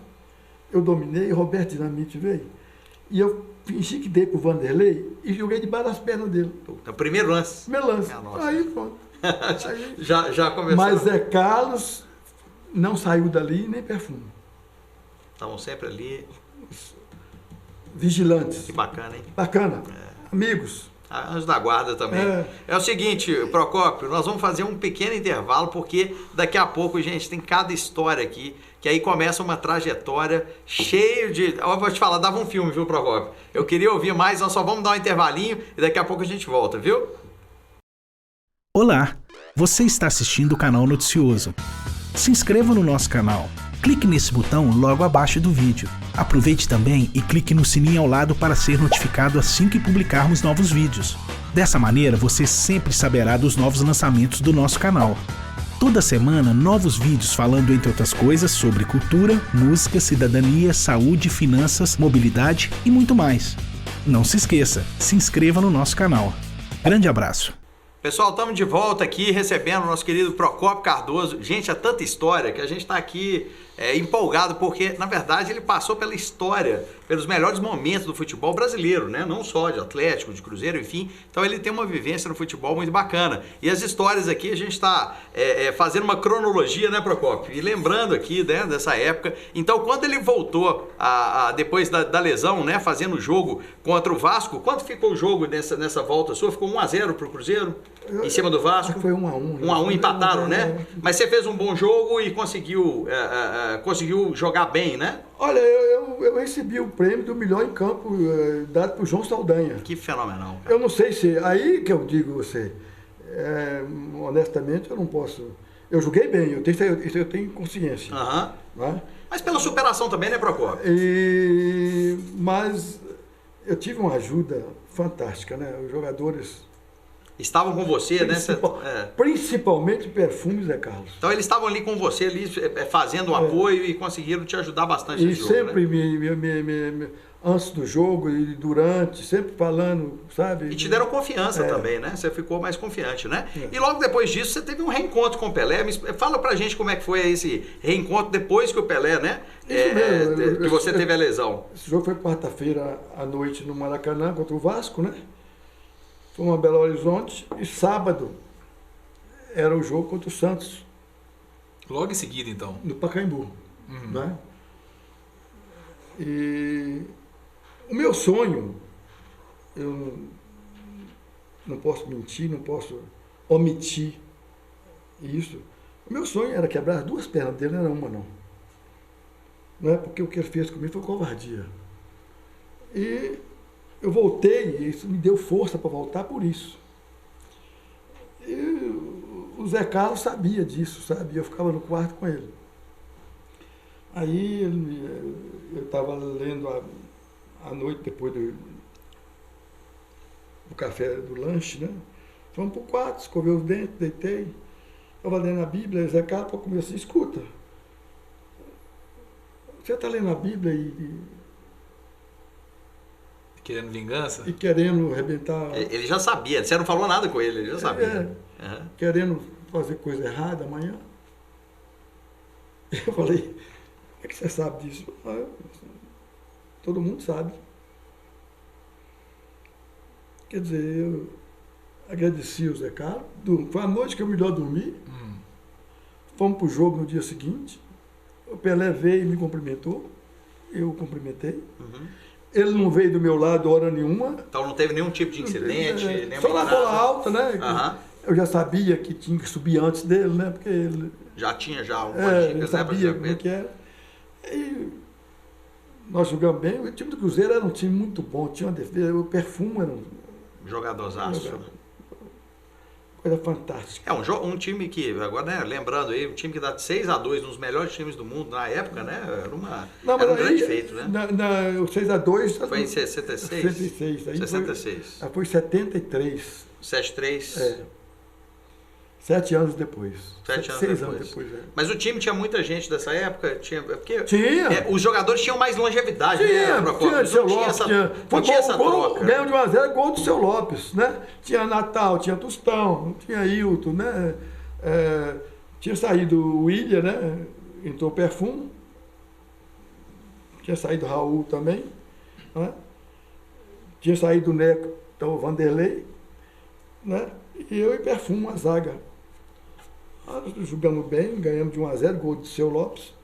Eu dominei, Roberto Dinamite veio. E eu fingi que dei pro Vanderlei e joguei debaixo das pernas dele. O primeiro lance. Primeiro lance. Aí pronto. Aí, já começou. Mas Zé Carlos não saiu dali nem Perfume. Estavam sempre ali. Vigilantes. Que bacana, hein? Bacana. Amigos. Anjos da guarda também. É o seguinte, Procópio, nós vamos fazer um pequeno intervalo, porque daqui a pouco, gente, tem cada história aqui, que aí começa uma trajetória cheia de... Eu vou te falar, dava um filme, viu, Procópio? Eu queria ouvir mais, nós só vamos dar um intervalinho e daqui a pouco a gente volta, viu? Olá, você está assistindo o canal Noticioso. Se inscreva no nosso canal, clique nesse botão logo abaixo do vídeo Aproveite também e clique no sininho ao lado para ser notificado assim que publicarmos novos vídeos. Dessa maneira, você sempre saberá dos novos lançamentos do nosso canal. Toda semana, novos vídeos falando, entre outras coisas, sobre cultura, música, cidadania, saúde, finanças, mobilidade e muito mais. Não se esqueça, se inscreva no nosso canal. Grande abraço. Pessoal, estamos de volta aqui recebendo o nosso querido Procópio Cardoso. Gente, é tanta história que a gente está aqui empolgado porque, na verdade, ele passou pela história, pelos melhores momentos do futebol brasileiro, né? Não só de Atlético, de Cruzeiro, enfim. Então ele tem uma vivência no futebol muito bacana. E as histórias aqui, a gente está fazendo uma cronologia, né, Procópio? E lembrando aqui, né, dessa época. Então, quando ele voltou depois da lesão, né, fazendo o jogo contra o Vasco, quanto ficou o jogo nessa volta sua? Ficou 1-0 pro Cruzeiro? Em cima do Vasco? Foi 1-1. 1-1, empataram, né? Mas você fez um bom jogo e conseguiu jogar bem, né? Olha, eu recebi o prêmio do melhor em campo dado por João Saldanha. Que fenomenal, cara. Eu não sei se... Aí que eu digo você, honestamente, eu não posso... Eu joguei bem, eu tenho consciência. Aham. Né? Mas pela superação também, né, Procópio? Mas eu tive uma ajuda fantástica, né? Os jogadores... Estavam com você, né? Principalmente Perfume e Zé Carlos. Então eles estavam ali com você, ali fazendo o apoio e conseguiram te ajudar bastante nesse jogo, sempre né? Antes do jogo e durante, sempre falando, sabe? E te deram confiança também, né? Você ficou mais confiante, né? E logo depois disso você teve um reencontro com o Pelé. Fala pra gente como é que foi esse reencontro depois que o Pelé, né? Que você teve a lesão. Esse jogo foi quarta-feira à noite no Maracanã contra o Vasco, né? Fomos a Belo Horizonte e sábado era o jogo contra o Santos. Logo em seguida, então. No Pacaembu. Né? E o meu sonho, eu não posso mentir, não posso omitir isso. O meu sonho era quebrar as duas pernas dele, não era uma não. Não é porque o que ele fez comigo foi covardia. E eu voltei, e isso me deu força para voltar por isso. E o Zé Carlos sabia disso, sabe? Eu ficava no quarto com ele. Aí eu estava lendo à noite, depois do café, do lanche, né? Fomos para o quarto, escovei os dentes, deitei. Estava lendo a Bíblia, e o Zé Carlos comigo assim, escuta, você está lendo a Bíblia Querendo vingança? E querendo arrebentar... Ele já sabia, você não falou nada com ele já sabia. Querendo fazer coisa errada amanhã. Eu falei, como é que você sabe disso? Todo mundo sabe. Quer dizer, eu agradeci o Zé Carlos. Foi a noite que eu melhor dormi. Fomos para o jogo no dia seguinte. O Pelé veio e me cumprimentou. Eu o cumprimentei. Ele não veio do meu lado hora nenhuma. Então não teve nenhum tipo de incidente? Só na bola alta, né? Eu já sabia que tinha que subir antes dele, né? Porque ele... Já tinha algumas eu dicas, sabia né? como que era. E nós jogamos bem. O time do Cruzeiro era um time muito bom. Tinha uma defesa. O Perfume era um... Jogadorzaço. Coisa fantástica. Um time que, agora, né, lembrando aí, um time que dá de 6-2, um dos melhores times do mundo na época, né? Era um grande feito, né? O 6-2... Foi em 66? 66. Aí 66. Foi 73. 73. 7 anos depois. 6 anos depois. Mas o time tinha muita gente dessa época? Tinha. Os jogadores tinham mais longevidade, tinha, né? Tinha seu Lopes, tinha essa troca. Ganhou de 1-0, gol do seu Lopes, né? Tinha Natal, tinha Tostão, tinha Hilton, né? Tinha saído o William, né? Entrou o Perfume. Tinha saído o Raul também, né? Tinha saído o Neco, então o Vanderlei, né? E eu e Perfume, a zaga. Jogamos bem, ganhamos de 1-0, gol do seu Lopes.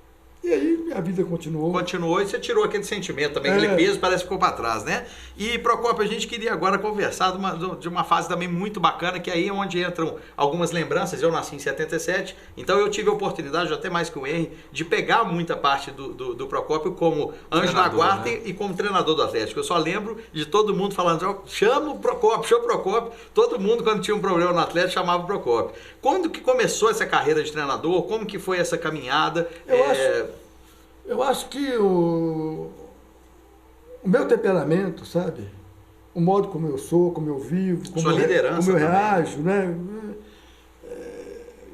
E aí minha vida continuou. Continuou e você tirou aquele sentimento também, aquele peso parece que ficou para trás, né? E, Procópio, a gente queria agora conversar de uma fase também muito bacana, que aí é onde entram algumas lembranças. Eu nasci em 77, então eu tive a oportunidade, até mais que o Henry, de pegar muita parte do Procópio como anjo da guarda, né? E como treinador do Atlético. Eu só lembro de todo mundo falando, chama o Procópio. Todo mundo, quando tinha um problema no Atlético, chamava o Procópio. Quando que começou essa carreira de treinador? Como que foi essa caminhada? Eu acho que o meu temperamento, sabe? O modo como eu sou, como eu vivo, como, Sua liderança como eu também. reajo, né?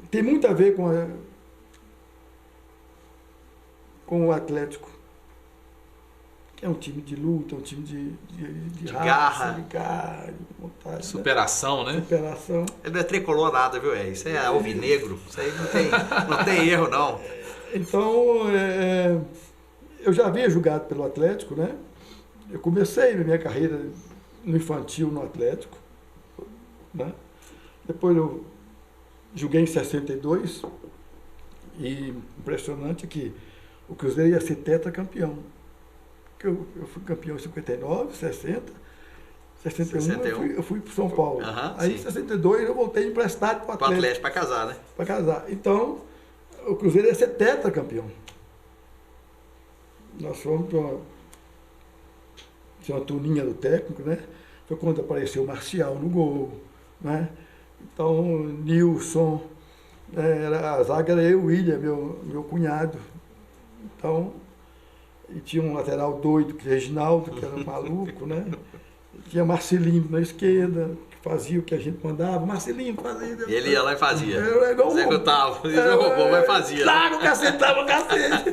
Tem muito a ver com o Atlético. Que é um time de luta, um time de garra. de garra, de vontade, Superação, né? superação. Ele não é tricolor nada, viu? Isso é alvinegro. Isso aí não tem erro, não. Então, eu já havia jogado pelo Atlético, né? Eu comecei a minha carreira no infantil no Atlético, né? Depois eu joguei em 62 e impressionante que o Cruzeiro ia ser tetracampeão. Eu fui campeão em 59, 60, 61, 61. eu fui para São Paulo. Aí em sim. 62 eu voltei emprestado para o Pro Atlético. Atlético para casar, né? Para casar. Então, o Cruzeiro ia ser tetracampeão. Nós fomos para uma turninha do técnico, né? Foi quando apareceu o Marcial no gol, né? Então, Nilson, a zaga era eu e o William, meu cunhado. Então, e tinha um lateral doido, que é Reginaldo, que era um maluco, né? E tinha Marcelinho na esquerda, que fazia o que a gente mandava. Marcelinho fazia. E ele ia lá e fazia. Era igual Executava. Executava, mas fazia. Claro, cacetava o cacete.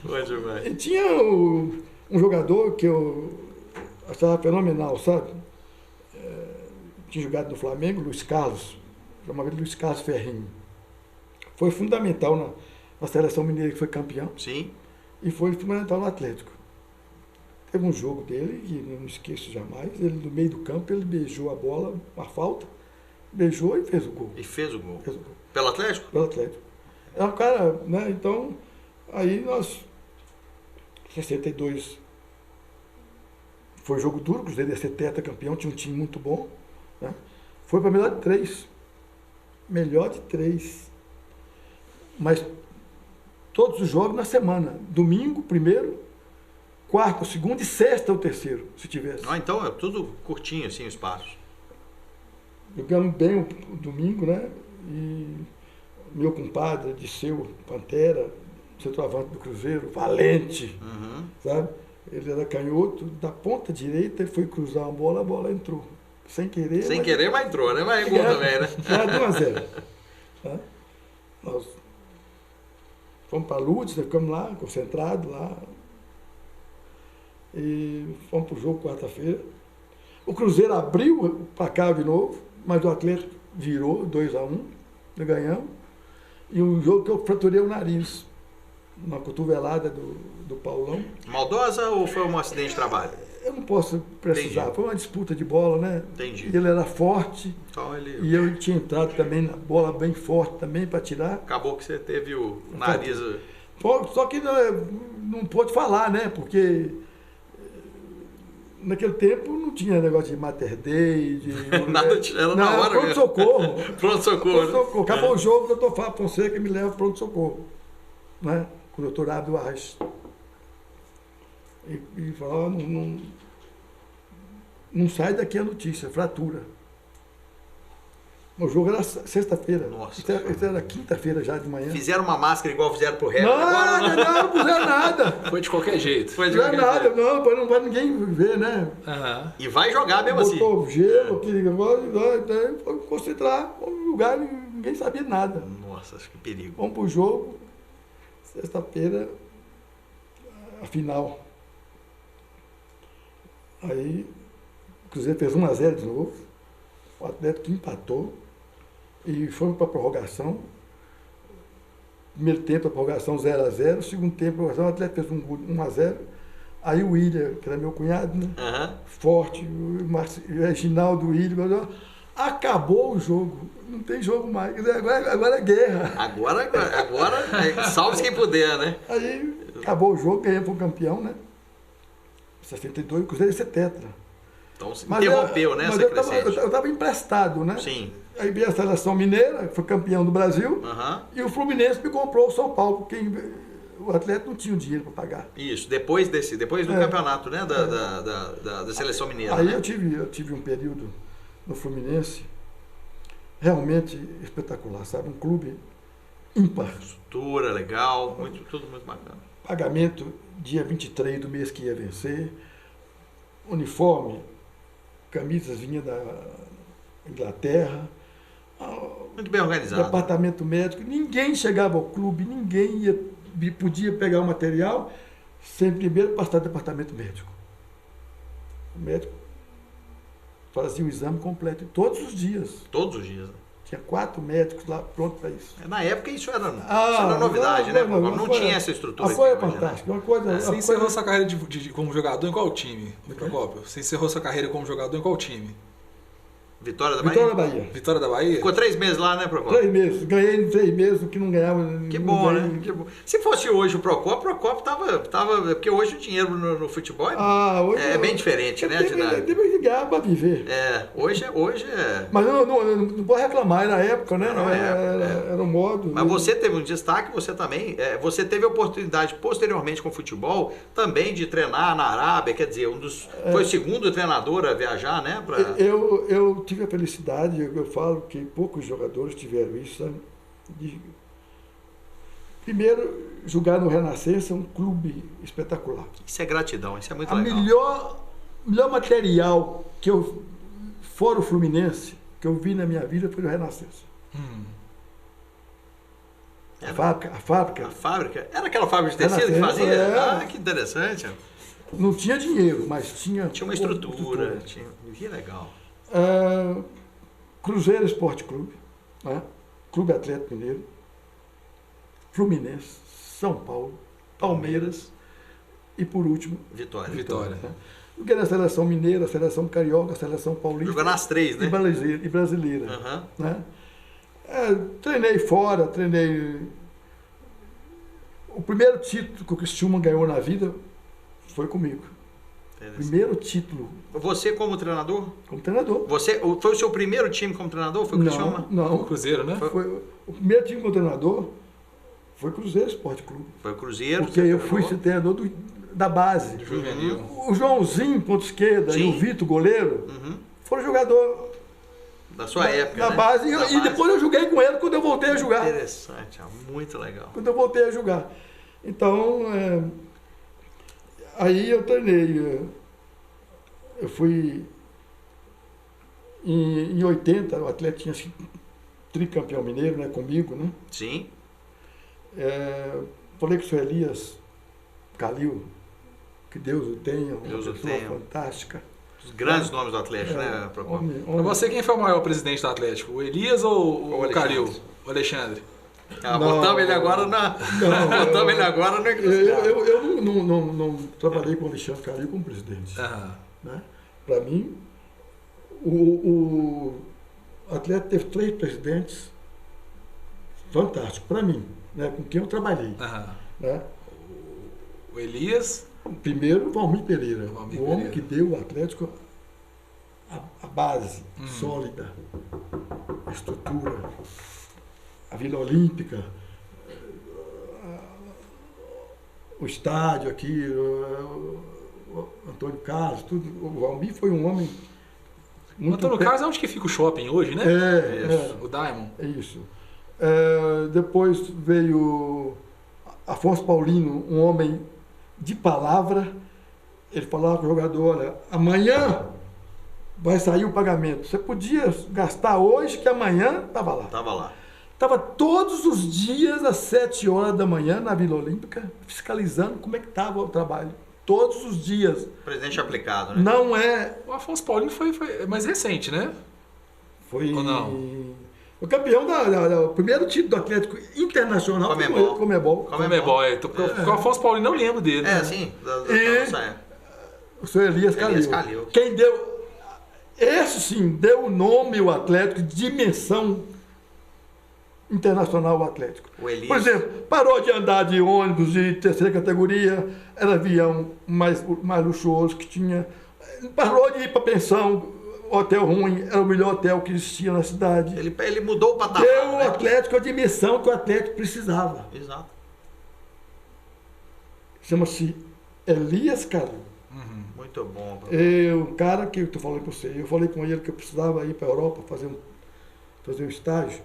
Bom demais. E tinha um jogador que eu achava fenomenal, sabe? Tinha jogado no Flamengo, Luiz Carlos, chamava ele Luiz Carlos Ferrinho. Foi fundamental na seleção mineira, que foi campeão, Sim. e foi fundamental no Atlético. Teve um jogo dele, que eu não esqueço jamais, ele no meio do campo, ele beijou a bola, uma falta, beijou e fez o gol. E fez o gol. Fez o gol. Pelo Atlético? Pelo Atlético. É um cara, né? Então, aí nós, 62, foi jogo duro, o Cruzeiro ia ser tetracampeão, tinha um time muito bom, né? Foi para melhor de 3. Melhor de 3. Mas todos os jogos na semana. Domingo, primeiro, quarta, o segundo e sexta o terceiro, se tivesse. Ah, então é tudo curtinho assim, os passos. Jogamos bem o domingo, né? E meu compadre, Disseu Pantera, centroavante do Cruzeiro, valente, sabe? Ele era canhoto, da ponta direita, ele foi cruzar a bola entrou. Sem querer. Sem querer, mas entrou, né? Mas é gol também, né? Era 1-0. Tá? Nós fomos para Lourdes, ficamos lá, concentrados lá. E fomos para o jogo quarta-feira. O Cruzeiro abriu o placar de novo, mas o Atlético virou 2-1, ganhamos. E um jogo que eu fraturei o nariz, uma cotovelada do Paulão. Maldosa ou foi um acidente de trabalho? Eu não posso precisar, Entendi. foi uma disputa de bola, né? Entendi. E ele era forte, Então ele... e eu tinha entrado também na bola bem forte também para tirar. Acabou que você teve o nariz... Só que não pôde falar, né? Porque naquele tempo não tinha negócio de Mater Dei, de... Nada era na hora mesmo. Pronto-socorro. Pronto-socorro. né? Pronto-socorro. Acabou o jogo, o doutor Fábio Fonseca me leva para pronto-socorro, né? Com o doutor Abdo Arras. E falou, não sai daqui a notícia, fratura. O jogo era sexta-feira. Nossa. Isso era quinta-feira já de manhã. Fizeram uma máscara igual fizeram pro rap. Não puseram nada. Foi de qualquer jeito. Foi de Não é qualquer nada, jeito. não, para não vai ninguém ver, né? Aham. E vai jogar mesmo assim. Botou gelo, aquele negócio, foi concentrar, fomos no lugar, ninguém sabia nada. Nossa, acho que perigo. Vamos pro jogo, sexta-feira, a final. Aí o Cruzeiro fez 1-0 de novo, o Atlético empatou e fomos para a prorrogação. Primeiro tempo a prorrogação 0-0, segundo tempo a prorrogação, o Atlético fez 1-0. Aí o William, que era meu cunhado, né? Forte, o Reginaldo, o William, acabou o jogo, não tem jogo mais, agora é guerra. Agora salve quem puder, né? Aí acabou o jogo, ganhamos o campeão, né? 62, o Cruzeiro ia ser tetra. Então se Mas interrompeu, né? Mas Essa crescente. eu estava emprestado, né? Sim. Aí veio a seleção mineira, foi campeão do Brasil, e o Fluminense me comprou o São Paulo, porque o Atlético não tinha o dinheiro para pagar. Isso, depois do campeonato, né? Da seleção mineira. Aí né? eu tive um período no Fluminense realmente espetacular, sabe? Um clube ímpar. Estrutura legal, tudo muito bacana. Pagamento dia 23 do mês que ia vencer. Uniforme, camisas vinha da Inglaterra. Muito bem organizado. Departamento médico, ninguém chegava ao clube, podia pegar o material sem primeiro passar no departamento médico. O médico fazia o exame completo todos os dias. Todos os dias. Tinha 4 médicos lá prontos para isso. Na época isso era novidade, né? Não tinha essa estrutura. Foi fantástica. Você encerrou sua carreira como jogador em qual time, Procópio? Você encerrou sua carreira como jogador em qual time? Vitória da Bahia? Vitória da Bahia? Ficou 3 meses lá, né, Procópio? 3 meses. Ganhei em 3 meses o que não ganhava. Que bom, né? Que bom. Se fosse hoje o Procópio tava... Porque hoje o dinheiro no futebol é bem diferente, né? Depois de ganhar para viver. Hoje é... Mas não pode reclamar, na época, né? Era um modo... Mas você teve um destaque, você também... Você teve a oportunidade, posteriormente com o futebol, também de treinar na Arábia, quer dizer, foi o segundo treinador a viajar, né? Eu tive a felicidade, eu falo que poucos jogadores tiveram isso, sabe? Primeiro, jogar no Renascença, um clube espetacular. Isso é gratidão, isso é muito legal. Melhor material que fora o Fluminense, que eu vi na minha vida foi no Renascença. A fábrica. A fábrica? Era aquela fábrica de tecido que fazia? Que interessante. Não tinha dinheiro, mas tinha uma estrutura. Que legal. Cruzeiro Esporte Clube, né? Clube Atlético Mineiro, Fluminense, São Paulo, Palmeiras e, por último, Vitória. Né? Joguei na seleção mineira, seleção carioca, seleção paulista. Jogou nas 3, né? E brasileira. Né? Treinei fora, O primeiro título que o Criciúma ganhou na vida foi comigo. Primeiro título. Você como treinador? Como treinador. Foi o seu primeiro time como treinador? Foi o Criciúma? Não. O Cruzeiro, né? O primeiro time como treinador foi o Cruzeiro Esporte Clube. Foi o Cruzeiro. Porque eu fui treinador da base. Juvenil. O Joãozinho, ponto esquerda, e o Vitor, goleiro, foram jogador da sua época, na né? base. E depois eu joguei com ele quando eu voltei a jogar. Interessante, muito legal. Quando eu voltei a jogar. Então, aí eu treinei. Eu fui em 80, o Atlético tinha sido tricampeão mineiro, né, comigo, né? Sim. Falei com o senhor Elias Calil, que Deus o tenha, uma pessoa fantástica. Os grandes nomes do Atlético, né, Procópio? Para você, quem foi o maior presidente do Atlético? O Elias ou o Calil? O Alexandre? Botamos ele agora na... Botamos ele agora na... Eu não trabalhei com o Alexandre Calil como presidente. Né? Para mim, o Atlético teve 3 presidentes fantásticos, para mim, né? Com quem eu trabalhei. Né? O Elias? Primeiro, o Valmir Pereira, o homem que deu ao Atlético a base sólida, a estrutura, a Vila Olímpica, o estádio aqui, o Antônio Carlos, tudo. O Valmir foi um homem muito... O Antônio Carlos é onde que fica o shopping hoje, né? O Diamond. É isso. Depois veio Afonso Paulino, um homem de palavra. Ele falava para o jogador: olha, amanhã vai sair o pagamento. Você podia gastar hoje, que amanhã estava lá. Estava todos os dias às 7 horas da manhã na Vila Olímpica, fiscalizando como é que estava o trabalho. Todos os dias. Presidente aplicado, né? Não é... O Afonso Paulino foi mais recente, né? Foi... Ou não? O campeão do primeiro título do Atlético Internacional. Comebol. Porque o Afonso Paulino não lembro dele. Sim. O senhor Elias Calil. Quem deu... Esse sim, deu o nome ao Atlético, dimensão internacional ao Atlético. Por exemplo, parou de andar de ônibus de terceira categoria, era avião mais luxuoso que tinha. Parou de ir para pensão, hotel ruim, era o melhor hotel que existia na cidade. Ele mudou o patamar. Deu ao Atlético a dimensão que o Atlético precisava. Exato. Chama-se Elias Calil. Muito bom. O cara que eu estou falando com você, eu falei com ele que eu precisava ir para a Europa fazer um estágio.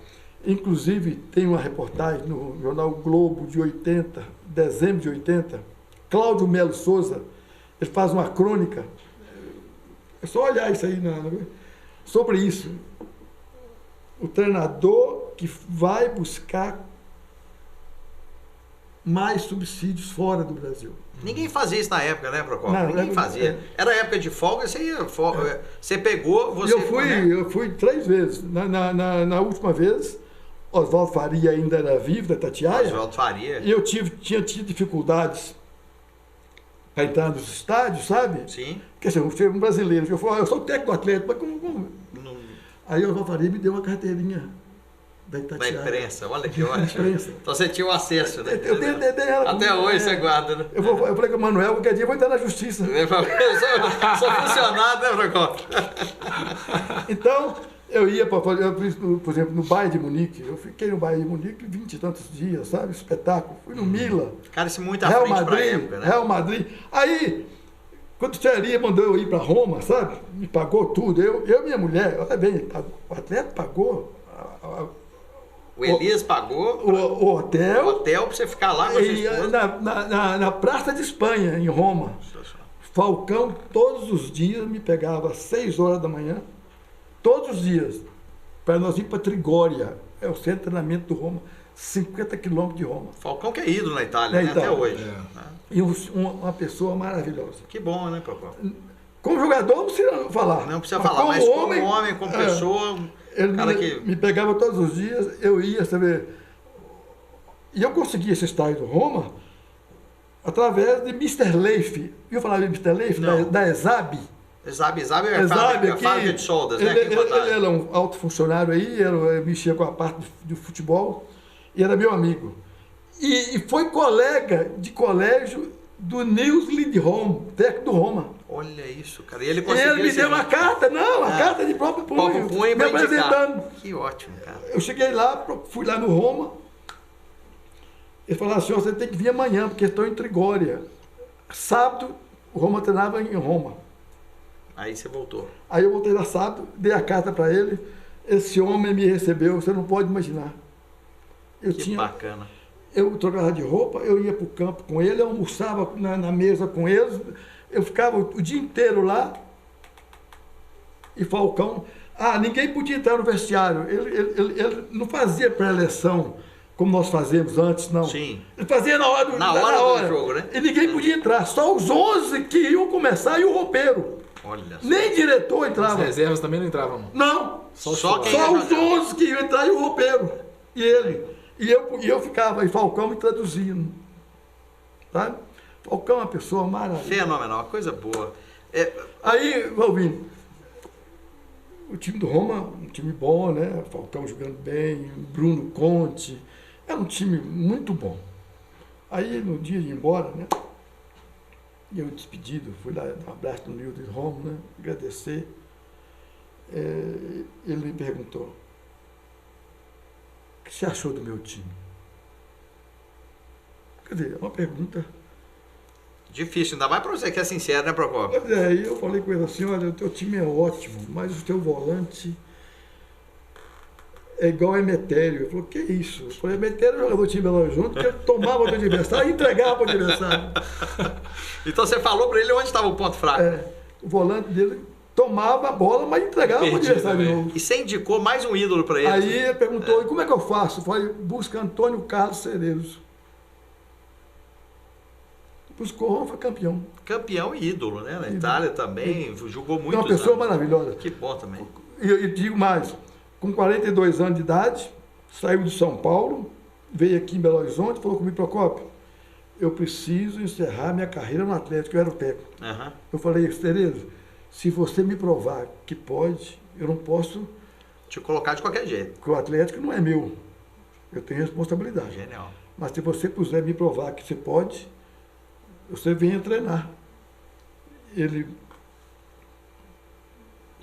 Inclusive, tem uma reportagem no jornal Globo de 80, dezembro de 80, Cláudio Melo Souza, ele faz uma crônica, é só olhar isso aí sobre isso. O treinador que vai buscar mais subsídios fora do Brasil. Ninguém fazia isso na época, né, Procopio? Não, Ninguém fazia. Era época de folga, você pegou, você... Eu fui 3 vezes. Na última vez, Oswaldo Faria ainda era vivo, da Itatiaia. Oswaldo Faria. E eu tinha tido dificuldades para entrar nos estádios, sabe? Sim. Quer dizer, eu fui um brasileiro. Eu falei, eu sou o técnico do Atlético, mas como? Não... Aí o Oswaldo Faria me deu uma carteirinha da Itatiaia. Da imprensa, olha que ótimo. Então você tinha o acesso, né? Eu dei ela. Até hoje você guarda, né? Eu falei com o Manuel, qualquer dia eu vou entrar na justiça. Eu sou funcionário, né, Procopio? Então, eu ia, por exemplo, no Bayern de Munique. Eu fiquei no Bayern de Munique 20 e tantos dias, sabe? Espetáculo. Fui no Milan. Cara, isso muito à Real frente pra Madrid, época, né? Real Madrid. Aí, quando o Thierry mandou eu ir para Roma, sabe? Me pagou tudo. Eu e minha mulher, olha bem, o atleta pagou O Elias pagou o hotel. o hotel pra você ficar lá com a sua E esposa. na Praça de Espanha, em Roma. Falcão, todos os dias, me pegava às 6 horas da manhã, todos os dias, para nós ir para Trigória, é o centro de treinamento do Roma, 50 quilômetros de Roma. Falcão que é ídolo na Itália, Na né? Itália. Até hoje. É. Né? E uma pessoa maravilhosa. Que bom, né, Procopio? Como jogador, não precisa falar. Não precisa falar, mas como homem, como é, pessoa, ele cara me pegava todos os dias, eu ia, sabe? E eu consegui esse estágio do Roma através de Mr. Leif. Eu falava de Mr. Leif, Não. da ESAB. Exabe é a ESAB fábrica de soldas, né? ele era um alto funcionário aí, ele mexia com a parte do futebol e era meu amigo. E foi colega de colégio do Nils Lindholm, técnico do Roma. Olha isso, cara. E ele conseguiu... Ele me deu uma carta, carta de próprio punho, me pra apresentando. indicar. Que ótimo, cara. Eu cheguei lá, fui lá no Roma, ele falou assim, você tem que vir amanhã, porque estou em Trigória. Sábado, o Roma treinava em Roma. Aí você voltou. Aí eu voltei lá sábado, dei a carta para ele, esse homem me recebeu, você não pode imaginar. Que bacana. Eu trocava de roupa, eu ia para o campo com ele, eu almoçava na mesa com eles, eu ficava o dia inteiro lá, e Falcão, ninguém podia entrar no vestiário, ele não fazia pré-eleção, como nós fazíamos antes, não. Sim. Ele fazia na hora do jogo, né? E ninguém podia entrar, só os 11 que iam começar e o roupeiro. Olha só. Nem diretor As entrava. reservas também não entravam, não. Não, Só quem só ia os jogar. 11 que iam entrar e o roupeiro. E ele. E eu ficava, e Falcão me traduzindo. Sabe? Falcão é uma pessoa maravilhosa. Fenomenal, uma coisa boa. Aí, Valvino, o time do Roma, um time bom, né? Falcão jogando bem, Bruno Conte. Era um time muito bom. Aí, no dia de ir embora, né? Eu despedido, fui lá dar um abraço no Nildo de Roma, né? Agradecer. Ele me perguntou: o que você achou do meu time? Quer dizer, é uma pergunta. Difícil, ainda mais pra você que é sincero, né, Procopio? Aí eu falei com ele assim: olha, o teu time é ótimo, mas o teu volante é igual a Emetério. Ele falou: que isso? Eu falei: Emetério é jogador do time Belo Horizonte, que eu tomava do adversário e entregava para o adversário. Então você falou pra ele onde estava o ponto fraco. O volante dele tomava a bola, mas entregava para o adversário de novo. E você indicou mais um ídolo pra ele. Aí ele perguntou: e como é que eu faço? Eu falei: busca Antônio Carlos Cerezo. Buscou, Roma, foi campeão. Campeão e ídolo, né? Na Itália também, jogou muito. É uma pessoa maravilhosa. Que bom também. E digo mais, com 42 anos de idade, saiu de São Paulo, veio aqui em Belo Horizonte, falou comigo: Procopio, eu preciso encerrar minha carreira no Atlético, eu era o técnico. Uhum. Eu falei: Cerezo, se você me provar que pode, eu não posso, Te colocar de qualquer jeito. porque o Atlético não é meu, eu tenho responsabilidade. Genial. Mas se você puder me provar que você pode, você venha treinar. O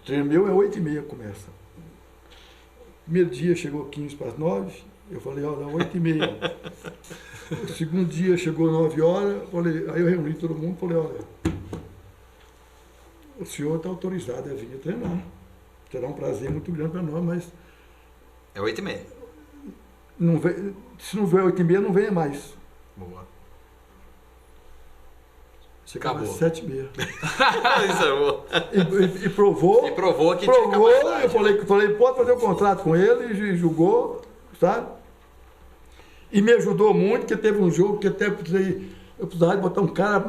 treino meu é 8h30 começa. Primeiro dia chegou 15 para as 9, eu falei: olha, 8h30. O segundo dia chegou 9 horas, aí eu reuni todo mundo e falei: olha, o senhor está autorizado a vir treinar. Será um prazer muito grande para nós, mas É 8h30. Não vem, se não vier 8h30, não venha mais. Boa. Chegava Acabou. às 7h30. Isso é bom. E provou. E provou que tinha Provou, capacidade. eu falei, pode fazer um contrato com ele, e julgou, sabe? E me ajudou muito, porque teve um jogo que até eu precisava de botar um cara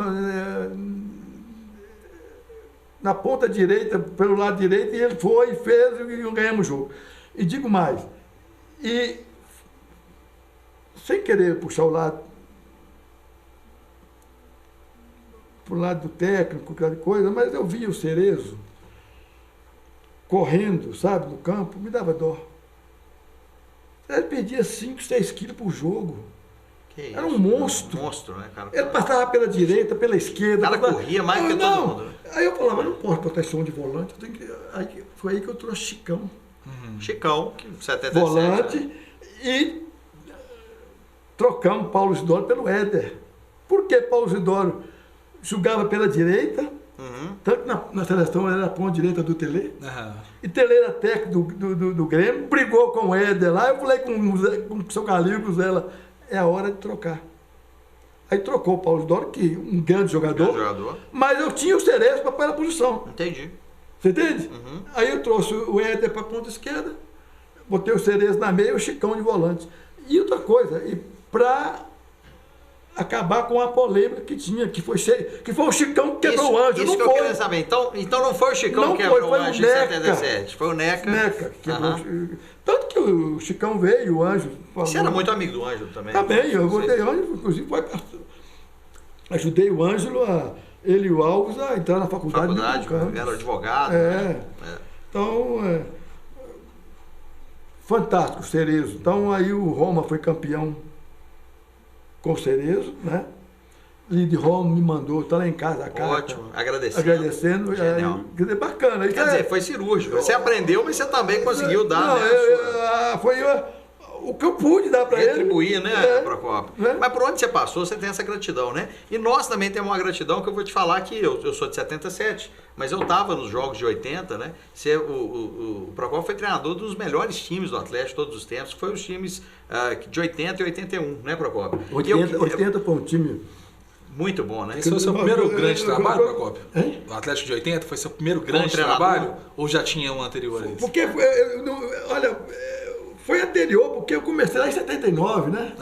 na ponta direita, pelo lado direito, e ele foi, fez e ganhamos o jogo. E digo mais, e sem querer puxar o lado, pro lado do técnico, aquela coisa, mas eu via o Cerezo correndo, sabe, no campo, me dava dó. Ele perdia 5, 6 quilos por jogo. Que Era isso, um monstro. Um monstro, né, cara? Ele passava pela direita, pela esquerda. O cara corria mais que todo mundo, né? Aí eu falava, eu não posso botar esse som de volante. Foi aí que eu trouxe Chicão. Chicão, que 77. Volante. E trocamos Paulo Isidoro pelo Éder. Por que Paulo Isidoro jogava pela direita? Tanto na seleção ele era a ponta direita do Tele. E Tele era técnico do Grêmio, brigou com o Éder lá. Eu falei com o seu Calil, Zela, é a hora de trocar. Aí trocou o Paulo Isidoro, que um grande jogador, mas eu tinha o Cerezo para pôr na posição. Entendi. Você entende? Aí eu trouxe o Éder para a ponta esquerda, botei o Cerezo na meia e o Chicão de volante. E outra coisa, e para acabar com a polêmica que tinha, que foi o Chicão que quebrou o Ângelo. Isso não que foi. eu queria saber. Então não foi o Chicão Não que quebrou foi o o Ângelo em Neca. 77. Foi o Neca. Neca, que quebrou. Tanto que o Chicão veio, o Ângelo. Você era muito amigo do Ângelo também. Também, eu botei o Ângelo, inclusive ajudei o Ângelo, ele e o Alves, a entrar na faculdade. Era advogado. Então, fantástico o Cerezo. Então aí o Roma foi campeão com o Cerezo, né? Lide Roma me mandou, tá lá em casa a carta. Ótimo, agradecendo. Genial. Bacana. Quer dizer, foi cirúrgico. Você aprendeu, mas você também conseguiu dar, não, né? Foi o que eu pude dar para ele. Retribuir, né, Procópio? Mas por onde você passou, você tem essa gratidão, né? E nós também temos uma gratidão que eu vou te falar que eu sou de 77, mas eu estava nos jogos de 80, né? O Procópio foi treinador dos melhores times do Atlético todos os tempos, que foi os times de 80 e 81, né, Procópio? 80 foi um time muito bom, né? Esse foi o seu primeiro grande trabalho, Procópio? O Atlético de 80 foi seu primeiro grande trabalho? Ou já tinha um anterior a isso? Porque, olha, foi anterior, porque eu comecei lá em 79, né?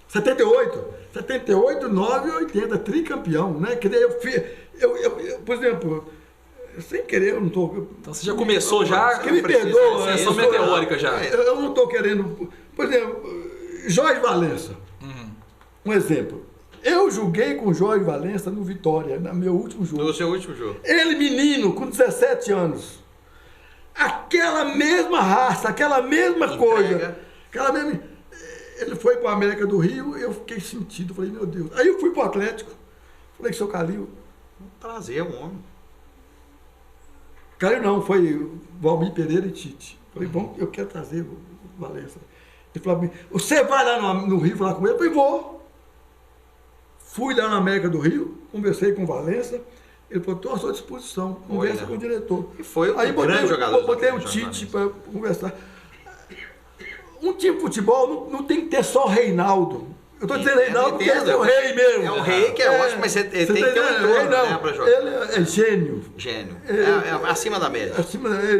78, 9 e 80, tricampeão, né? Que daí por exemplo, sem querer, eu não tô... Então você já começou já... Que me perdoa. Sessão meteórica já. Eu não estou querendo... Por exemplo, Jorge Valença. Um exemplo. Eu joguei com o Jorge Valença no Vitória, no meu último jogo. No seu último jogo. Ele, menino, com 17 anos. Aquela mesma raça, aquela mesma coisa. Aquela mesma... Ele foi para a América do Rio, eu fiquei sentido. Falei, meu Deus. Aí eu fui para o Atlético. Falei, seu Calil... Trazer um homem. Calil não, foi Valmir Pereira e Tite. Falei, bom, eu quero trazer o Valença. Ele falou, você vai lá no Rio falar com ele? Eu falei, vou. Fui lá na América do Rio, conversei com o Valença. Ele falou, estou à sua disposição, conversa com o diretor. E foi aí grande jogador. Botei o Tite para conversar. Um time de futebol não tem que ter só Reinaldo. Eu estou dizendo Reinaldo porque ele é o rei mesmo. É o rei que é ótimo, mas ele tem que ter um entorno, né, para jogar. Ele é gênio. Gênio. É acima da média.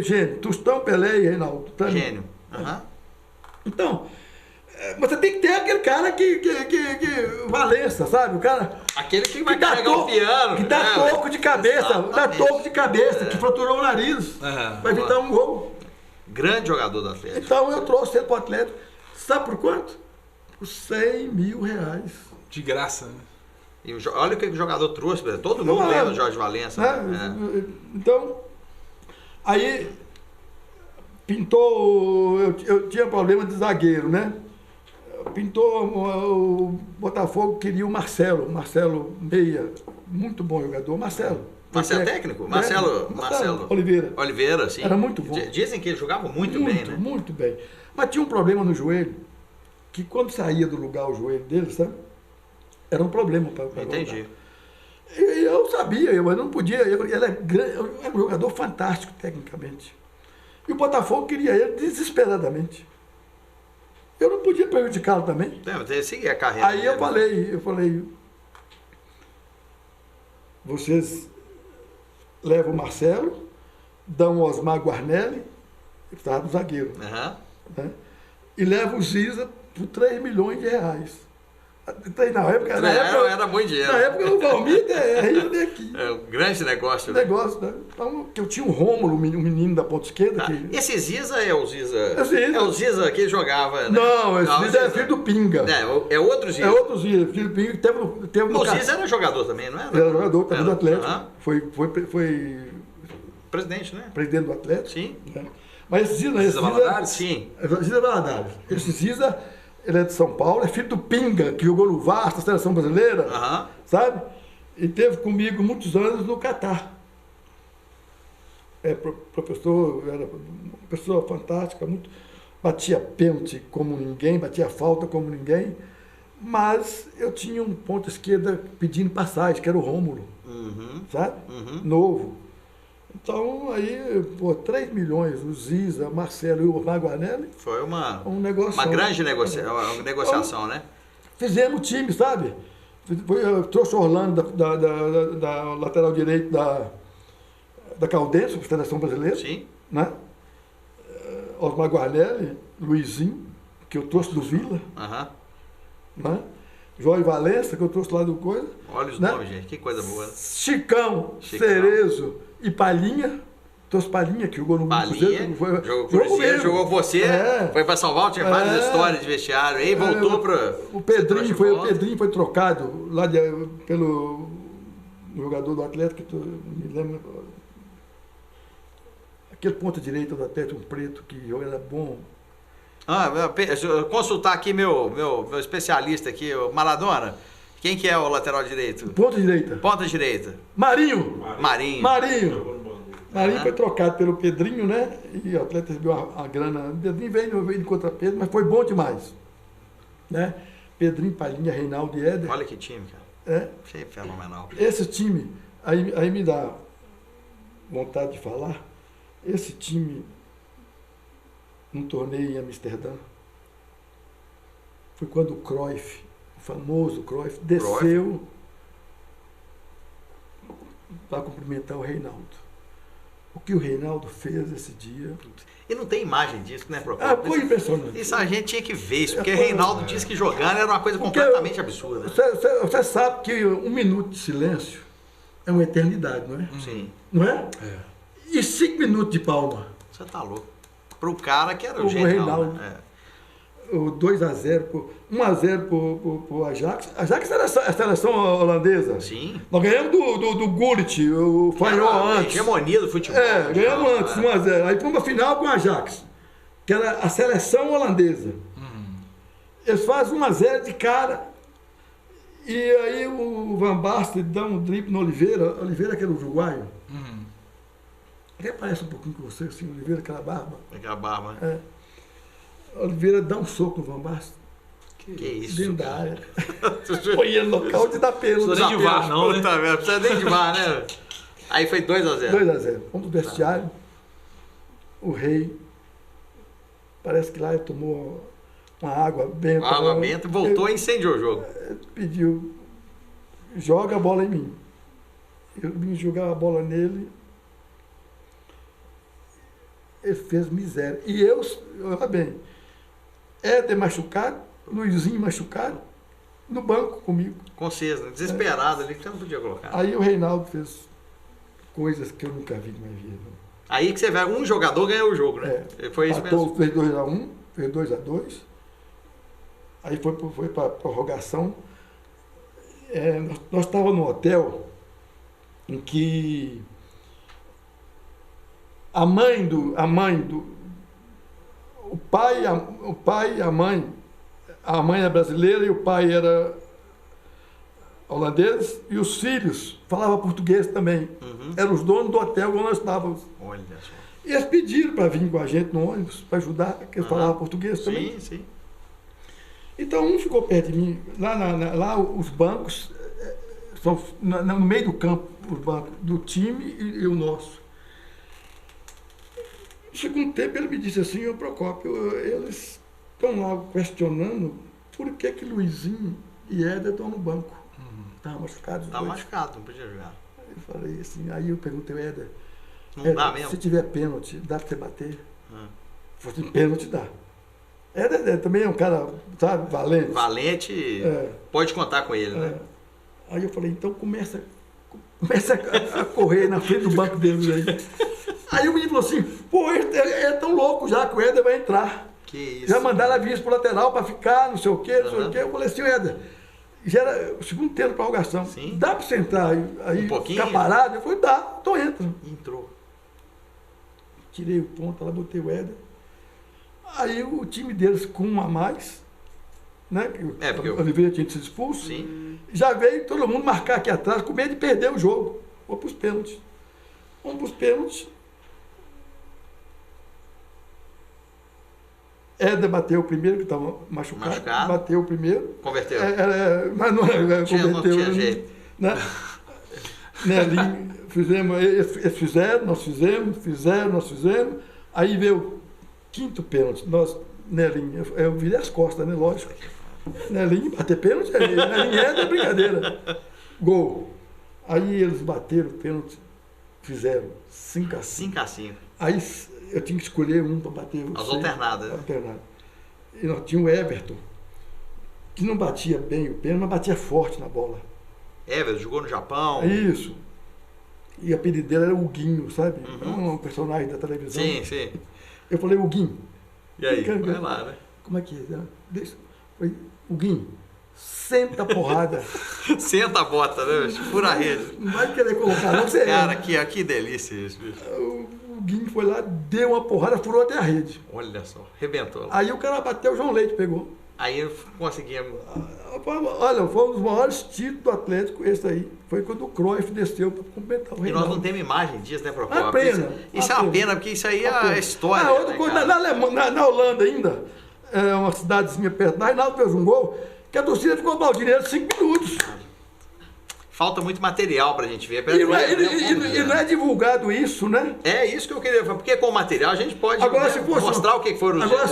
Gênio. Tostão, Pelé e Reinaldo. Gênio. Então... Mas você tem que ter aquele cara que Valença, sabe? O cara... Aquele que vai carregar o piano. Que dá toco de cabeça, que fraturou o nariz. Vai evitar um gol. Grande jogador do Atlético. Então eu trouxe ele para o Atlético. Sabe por quanto? Por R$100 mil. De graça, né? E olha o que o jogador trouxe. Todo mundo lembra do Jorge Valença. Né? Então, aí pintou... Eu tinha problema de zagueiro, né? Pintou, o Botafogo queria o Marcelo Meia, muito bom jogador, Marcelo técnico? Marcelo Oliveira, sim. Era muito bom. Dizem que ele jogava muito bem, né? Muito bem. Mas tinha um problema no joelho, que quando saía do lugar o joelho dele, sabe? Era um problema para Entendi. E eu sabia, mas não podia, ele é um jogador fantástico tecnicamente. E o Botafogo queria ele desesperadamente. eu não podia prejudicá-lo também. Deve seguir a carreira. Aí eu falei, vocês levam o Marcelo, dão o Osmar Guarnelli, que estava no zagueiro, Aham. né? E levam o Ziza por 3 milhões de reais. Na época Era muito dinheiro. Na época o Valmir ria daqui. É um grande negócio, né? Negócio, né? Então, que eu tinha um Rômulo, um menino da ponta esquerda. Tá. Que... Esse Ziza é o Ziza. É Ziza. É o Ziza que jogava. Né? Não, esse Ziza é filho do Pinga. É outro Ziza. É outro Ziza, filho do Pinga que teve no O Ziza era jogador também, não era? Era jogador, também do Atlético. Aham. Foi Presidente, né? presidente do Atlético. Sim. Né? Mas esse Ziza... Ziza Valadares? Sim. Ziza Valadares. Esse Ziza, ele é de São Paulo, é filho do Pinga, que jogou no Vasco, na seleção brasileira, Aham. sabe? E teve comigo muitos anos no Catar. Professor, era uma pessoa fantástica, batia pênalti como ninguém, batia falta como ninguém, mas eu tinha um ponto esquerda pedindo passagem, que era o Rômulo, sabe? Novo. Então, aí, 3 milhões, o Ziza, Marcelo e o Osmar Guarnelli. Foi uma negócio. Uma grande negociação, né? Fizemos time, sabe? Eu trouxe o Orlando da lateral direito da Caldense, seleção brasileira. Sim. Né? Osmar Guarnelli, Luizinho, que eu trouxe do Vila. Aham. Né? Jorge Valença, que eu trouxe lá do Coisa. Olha os né? nomes, gente. Que coisa boa. Chicão, Cerezo e Palhinha. Trouxe Palhinha, que jogou no Palhinha, Cruzeiro. jogou Cruzeiro, jogou você, foi para São Paulo, tinha várias histórias de vestiário, aí voltou para... O Pedrinho foi trocado lá pelo jogador do Atlético, que me lembro. Aquele ponta direita do Atlético, um preto, que era bom. Consultar aqui meu especialista aqui, o Maradona. Quem que é o lateral direito? Ponta direita. Ponta direita. Marinho. Marinho Foi trocado pelo Pedrinho, né? E o Atlético recebeu a grana. O Pedrinho veio de contrapeso, mas foi bom demais. Né? Pedrinho, Palhinha, Reinaldo e Éder. Olha que time, cara. Achei fenomenal. Esse time, aí me dá vontade de falar, esse time, num torneio em Amsterdã, foi quando o Cruyff, o famoso Cruyff, desceu para cumprimentar o Reinaldo. O que o Reinaldo fez esse dia... E não tem imagem disso, né, Procopio? Foi impressionante. Isso a gente tinha que ver isso, porque Reinaldo disse que jogando era uma coisa completamente absurda. Você sabe que 1 minuto de silêncio é uma eternidade, não é? Sim. Não é? E 5 minutos de palma. Você tá louco. Pro cara que era o Reinaldo. Né? O 2-0, 1-0 pro Ajax. Ajax era a seleção holandesa. Sim. Nós ganhamos do Gullit, o Fayol antes. Hegemonia do futebol. Ganhamos antes, 1-0. Aí fomos uma final com o Ajax, que era a seleção holandesa. Eles fazem 1-0 de cara. E aí o Van Basten dá um drible no Oliveira. Oliveira, que era uruguaio. Até parece um pouquinho com você, assim, Oliveira, aquela barba. Aquela barba. Oliveira dá um soco no Van Basten. Que isso? Dentro da área. Põe ele no nocaute e dá pelo. Não precisa nem de VAR, não, né? Puta merda, precisa nem de VAR, né? Aí foi 2-0. 2-0. Vamos pro vestiário. O Rei, parece que lá ele tomou uma água benta. Água benta, voltou e incendiou o jogo. Pediu, joga a bola em mim. Eu vim jogar a bola nele. Ele fez miséria. E eu, olha bem, Éder machucado, Luizinho machucado, no banco comigo. Com certeza, desesperado ali, que você não podia colocar. Aí o Reinaldo fez coisas que eu nunca vi na minha vida. Aí que você vê, um jogador ganhou o jogo, né? Foi isso mesmo. Fez 2-1, fez 2-2. Aí foi para a prorrogação. Nós estávamos num hotel em que o pai e a mãe era brasileira e o pai era holandês, e os filhos falavam português também. Eram os donos do hotel onde nós estávamos. Olha só. E eles pediram para vir com a gente no ônibus, para ajudar, porque eles falavam português também. Sim. Então um ficou perto de mim, lá os bancos, são no meio do campo, os bancos do time e o nosso. Chegou um tempo, ele me disse assim: ô Procopio, eles estão lá questionando por que Luizinho e Éder estão no banco. Estavam machucados. Tá machucado, não podia jogar. Eu falei assim, aí eu perguntei ao Éder, Não dá mesmo? se tiver pênalti, dá para você bater? Falei assim, pênalti dá. Éder também é um cara, sabe, valente. Valente, pode contar com ele, né? Aí eu falei, então começa a correr na frente do banco deles aí. Aí o menino falou assim, pô, ele é tão louco já que o Éder vai entrar. Que isso. Já mandaram a vias pro lateral para ficar, não sei o quê, não sei o quê. Eu falei assim, Éder, já era o segundo tempo de prorrogação. Sim. Dá para você entrar aí Um pouquinho? ficar parado? Eu falei, dá, então entra. Entrou. Tirei o ponto lá, botei o Éder. Aí o time deles com um a mais, né? Porque o Oliveira tinha sido expulso. Sim. Já veio todo mundo marcar aqui atrás com medo de perder o jogo. Vou para os pênaltis. Vamos para os pênaltis. Éder bateu o primeiro, que estava machucado. Bateu o primeiro. Converteu. Mas não converteu. Não tinha jeito. Né? Nelinho, eles fizeram, nós fizemos. Aí veio o quinto pênalti. Nelinho, eu virei as costas, né? Lógico. Nelinho, bater pênalti, Nelinho é brincadeira. Gol. Aí eles bateram o pênalti, fizeram 5-5. 5-5. Aí eu tinha que escolher um para bater. As alternadas. E nós tínhamos o Everton, que não batia bem o pênalti, mas batia forte na bola. Everton jogou no Japão. Isso. E o apelido dele era Huguinho, sabe? Um personagem da televisão. Sim, sim. Eu falei, Huguinho. E aí? Vai lá, né? Como é que é? Deixa. Falei, Huguinho, senta a porrada. Senta a bota, né? Fura a rede. Não vai querer colocar, não sei. Cara, que delícia isso, bicho. O Huguinho foi lá, deu uma porrada, furou até a rede. Olha só, arrebentou. Aí o cara bateu, o João Leite pegou. Aí conseguimos. Olha, foi um dos maiores títulos do Atlético, esse aí. Foi quando o Cruyff desceu para completar o E Reinaldo. nós não temos imagem disso, né, Procopio? Uma pena. Isso é uma pena, porque isso aí é a história. Outra coisa, na Holanda ainda, uma cidadezinha perto, na Reinaldo fez um gol, que a torcida ficou aplaudindo ele 5 minutos. Falta muito material pra gente ver. E não é divulgado isso, né? É isso que eu queria falar, porque com o material a gente pode mostrar o que foram os agora,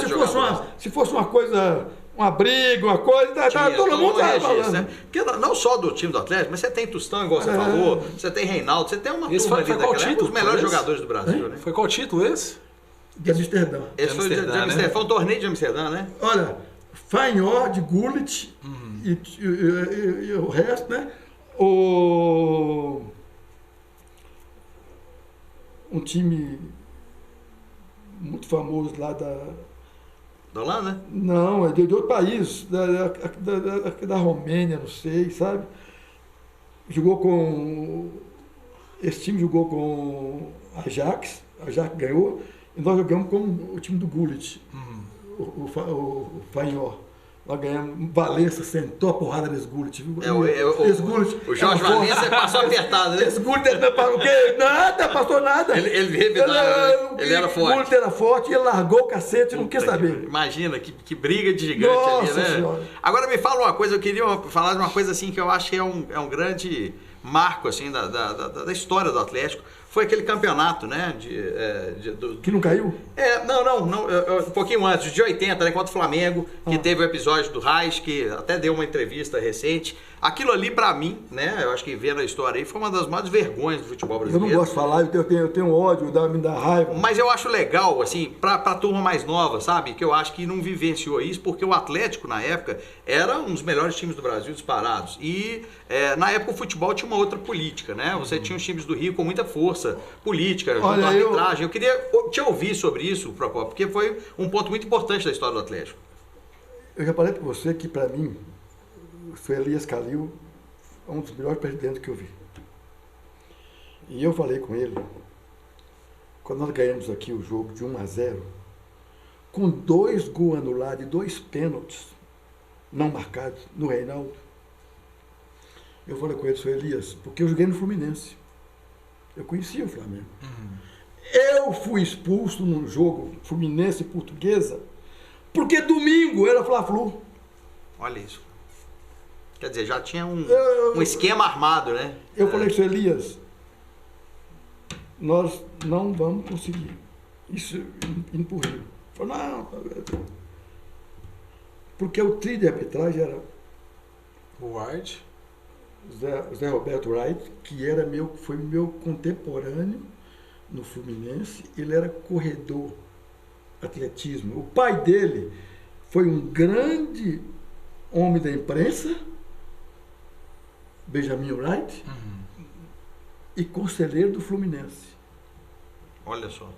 se fosse uma coisa, uma briga, uma coisa, todo mundo estava falando. Né? Porque não só do time do Atlético, mas você tem Tostão, igual você falou, você tem Reinaldo, você tem uma turma ali daquela, os melhores jogadores do Brasil, né? Foi qual título esse? De Amsterdã. Esse foi de Amsterdã, né? Foi um torneio de Amsterdã, né? Olha, Feyenoord, de Gullit e o resto, né? Um time muito famoso lá da Holanda? Não, é de outro país, da Romênia, não sei, sabe? Esse time jogou com Ajax ganhou, e nós jogamos com o time do Gullit, o Feyenoord. Nós ganhamos, Valença sentou a porrada nesse Gullit. O Jorge Valença passou apertado, né? Esse Gullit nada, passou nada. Ele era forte. O Gullit era forte e ele largou o cacete, não quis saber. Imagina, que briga de gigante. Nossa ali, né? Senhora. Agora me fala uma coisa, eu queria falar de uma coisa assim que eu acho que é um grande marco assim, da história do Atlético. Foi aquele campeonato, né? Que não caiu? Não. Um pouquinho antes, de 80, né, contra o Flamengo, que teve o episódio do Reis, que até deu uma entrevista recente. Aquilo ali, pra mim, né? Eu acho que vendo a história aí, foi uma das maiores vergonhas do futebol brasileiro. Eu não gosto de falar, eu tenho ódio, me dá raiva. Mas eu acho legal, assim, pra turma mais nova, sabe? Que eu acho que não vivenciou isso, porque o Atlético, na época, era um dos melhores times do Brasil disparados. E, na época, o futebol tinha uma outra política, né? Você tinha os times do Rio com muita força política, junto à arbitragem. Eu queria te ouvir sobre isso, Procopio, porque foi um ponto muito importante da história do Atlético. Eu já falei para você que, para mim, o Elias Calil é um dos melhores presidentes que eu vi. E eu falei com ele, quando nós ganhamos aqui o jogo de 1-0, com 2 gols anulados e 2 pênaltis não marcados no Reinaldo, eu falei com ele, Sr. Elias, porque eu joguei no Fluminense. Eu conhecia o Flamengo. Eu fui expulso num jogo Fluminense e Portuguesa, porque domingo era Fla-Flu. Olha isso. Quer dizer, já tinha um esquema armado, né? Eu falei com o Sr. Elias, nós não vamos conseguir. Isso indo pro Rio. Falei, não. Porque o trio de arbitragem era O White. Zé Roberto Wright, que foi meu contemporâneo no Fluminense. Ele era corredor, atletismo. O pai dele foi um grande homem da imprensa, Benjamin Wright, e conselheiro do Fluminense. Olha só.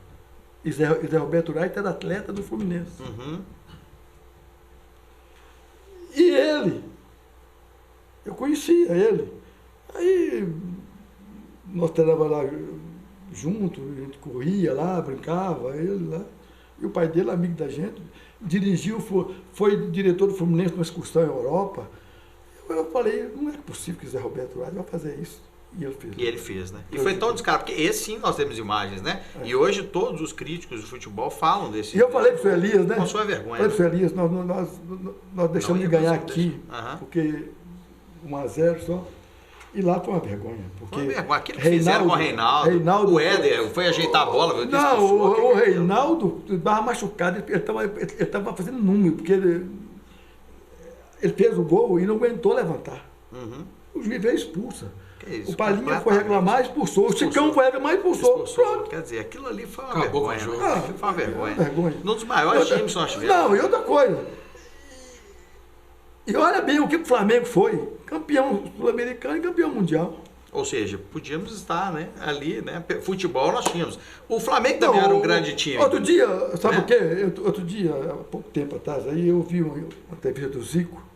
E Zé Roberto Wright era atleta do Fluminense. E ele, eu conhecia ele. Aí nós treinávamos lá junto, a gente corria lá, brincava, ele lá. E o pai dele, amigo da gente, dirigiu, foi diretor do Fluminense numa excursão à Europa. Eu falei, não é possível que Zé Roberto Wright vai fazer isso. E ele fez. E ele fez, né? E foi tão descarado, porque esse sim nós temos imagens, né? E hoje todos os críticos do futebol falam desse. E eu falei pro Elias, né? Com sua vergonha. Falei pro Elias, nós deixamos de ganhar aqui, porque 1-0 só. E lá foi uma vergonha. Porque uma vergonha. Aquilo que fizeram com o Reinaldo. O Éder foi ajeitar a bola. Não, o Reinaldo estava machucado, ele estava fazendo número, porque ele fez o gol e não aguentou levantar. O juiz veio expulsa. O Palinha foi reclamar, expulsou. O Chicão foi reclamar, expulsou. Pronto. Quer dizer, aquilo ali foi uma Acabou vergonha. com o jogo. Né? Aquilo foi uma vergonha. Um dos E maiores times que nós tivemos. Não, e outra coisa. E olha bem o que o Flamengo foi. Campeão sul-americano e campeão mundial. Ou seja, podíamos estar, né, ali, né? Futebol nós tínhamos. O Flamengo também era um grande time. Outro dia, sabe o quê? Outro dia, há pouco tempo atrás, aí eu vi uma entrevista do Zico,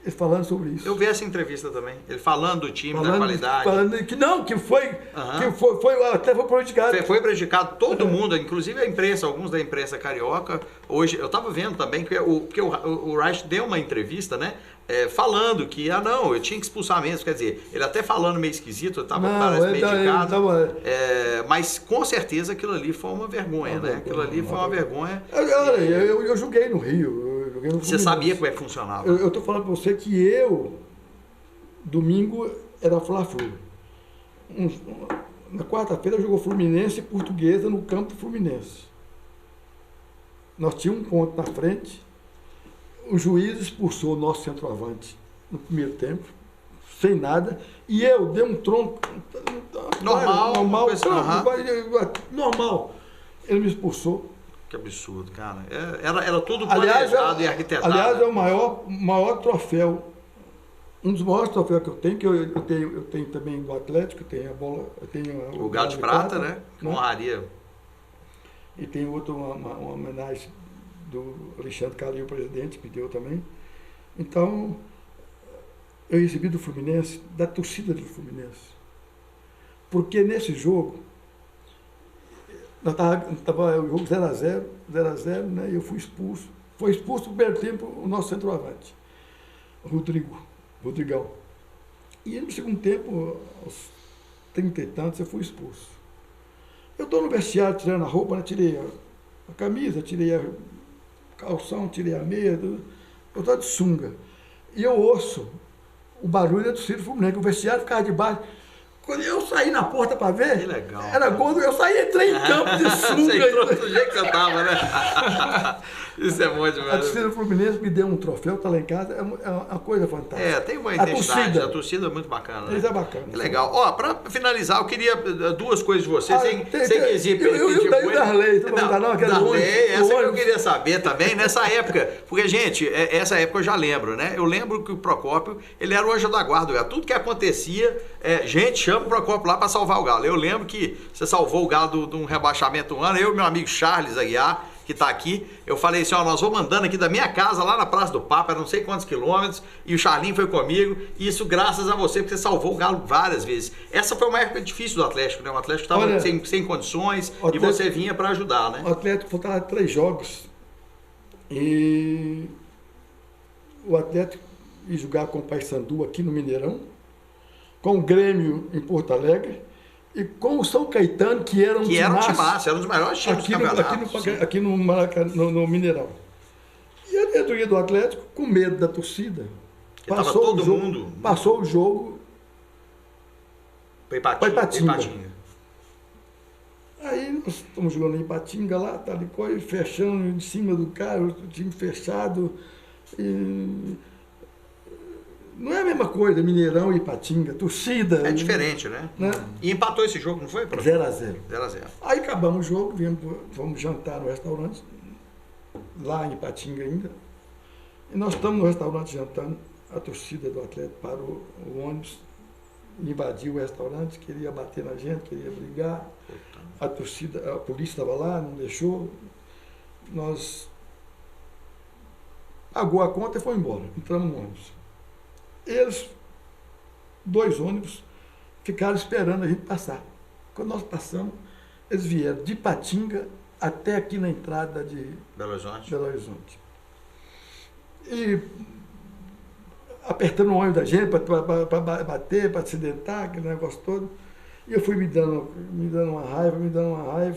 ele falando sobre isso. Eu vi essa entrevista também. Ele falando do time, da qualidade. Falando que não, que até foi prejudicado. Foi prejudicado todo mundo, inclusive a imprensa, alguns da imprensa carioca. Hoje, eu estava vendo também que o Reich deu uma entrevista, né? Falando que, não, eu tinha que expulsar mesmo. Quer dizer, ele até falando meio esquisito, parece meio indicado. Mas com certeza aquilo ali foi uma vergonha, né? Aquilo ali foi uma vergonha. Eu joguei no Rio. Você sabia como é que funcionava? Eu estou falando para você que domingo, era Fla-Flu. Na quarta-feira jogou Fluminense e Portuguesa no campo Fluminense. Nós tínhamos um ponto na frente. O juiz expulsou o nosso centroavante no primeiro tempo, sem nada. E eu dei um tronco. Normal. Ele me expulsou. Que absurdo, cara. Era tudo planejado e arquitetado. Aliás, é o maior troféu. Um dos maiores troféus que eu tenho, eu tenho também do Atlético, tenho a bola. O Galo de Prata, né? Honraria. E tem outro, uma homenagem do Alexandre Calil, presidente, me deu também. Então, eu recebi do Fluminense, da torcida do Fluminense. Porque nesse jogo, estava o jogo 0-0, né? E eu fui expulso. Foi expulso no primeiro tempo o nosso centroavante, Rodrigão. E no segundo tempo, aos 30 e tantos, eu fui expulso. Eu estou no vestiário tirando a roupa, né? Tirei a camisa, tirei a calção, tirei a meia, eu estou de sunga. E eu ouço o barulho da torcida do Fluminense, o vestiário ficava debaixo. Quando eu saí na porta para ver, que legal, era gol, eu saí, entrei em campo de sunga. Você entrou do jeito que você tava, né? Isso é bom demais. A torcida do Fluminense me deu um troféu, tá lá em casa, é uma coisa fantástica. Tem uma identidade, a torcida é muito bacana. Né? Isso é bacana. Que legal. Ó, para finalizar, eu queria duas coisas de você. Sem dizer o Darley, essa que eu queria saber também, nessa época. Porque, gente, essa época eu já lembro, né? Eu lembro que o Procópio, ele era o anjo da guarda. Tudo que acontecia, gente, chama o Procópio lá para salvar o Galo. Eu lembro que você salvou o Galo de um rebaixamento um ano, eu e meu amigo Charles Aguiar, que está aqui, eu falei assim, nós vamos andando aqui da minha casa lá na Praça do Papa, não sei quantos quilômetros, e o Charlinho foi comigo, e isso graças a você, porque você salvou o Galo várias vezes. Essa foi uma época difícil do Atlético, né? O Atlético estava sem condições, e você vinha para ajudar, né? O Atlético faltava 3 jogos, e o Atlético ia jogar com o Paysandu aqui no Mineirão, com o Grêmio em Porto Alegre, e com o São Caetano, que era um timaço, era um dos maiores times do campeonato. Aqui no Mineirão. E a diretoria do Atlético, com medo da torcida, passou o jogo para Ipatinga. Aí nós estamos jogando em Ipatinga lá, tal e coisa, fechando em cima do cara, o time fechado. E não é a mesma coisa, Mineirão e Ipatinga, torcida. É diferente, né? E empatou esse jogo, não foi? 0-0. 0-0. Aí acabamos o jogo, fomos jantar no restaurante, lá em Ipatinga ainda. E nós estamos no restaurante jantando, a torcida do Atlético parou o ônibus, invadiu o restaurante, queria bater na gente, queria brigar. A torcida, a polícia estava lá, não deixou. Nós pagou a conta e foi embora. Entramos no ônibus. Eles, 2 ônibus, ficaram esperando a gente passar. Quando nós passamos, eles vieram de Ipatinga até aqui na entrada de Belo Horizonte. Belo Horizonte. E apertando o ônibus da gente para bater, para acidentar, aquele negócio todo. E eu fui me dando uma raiva. Eu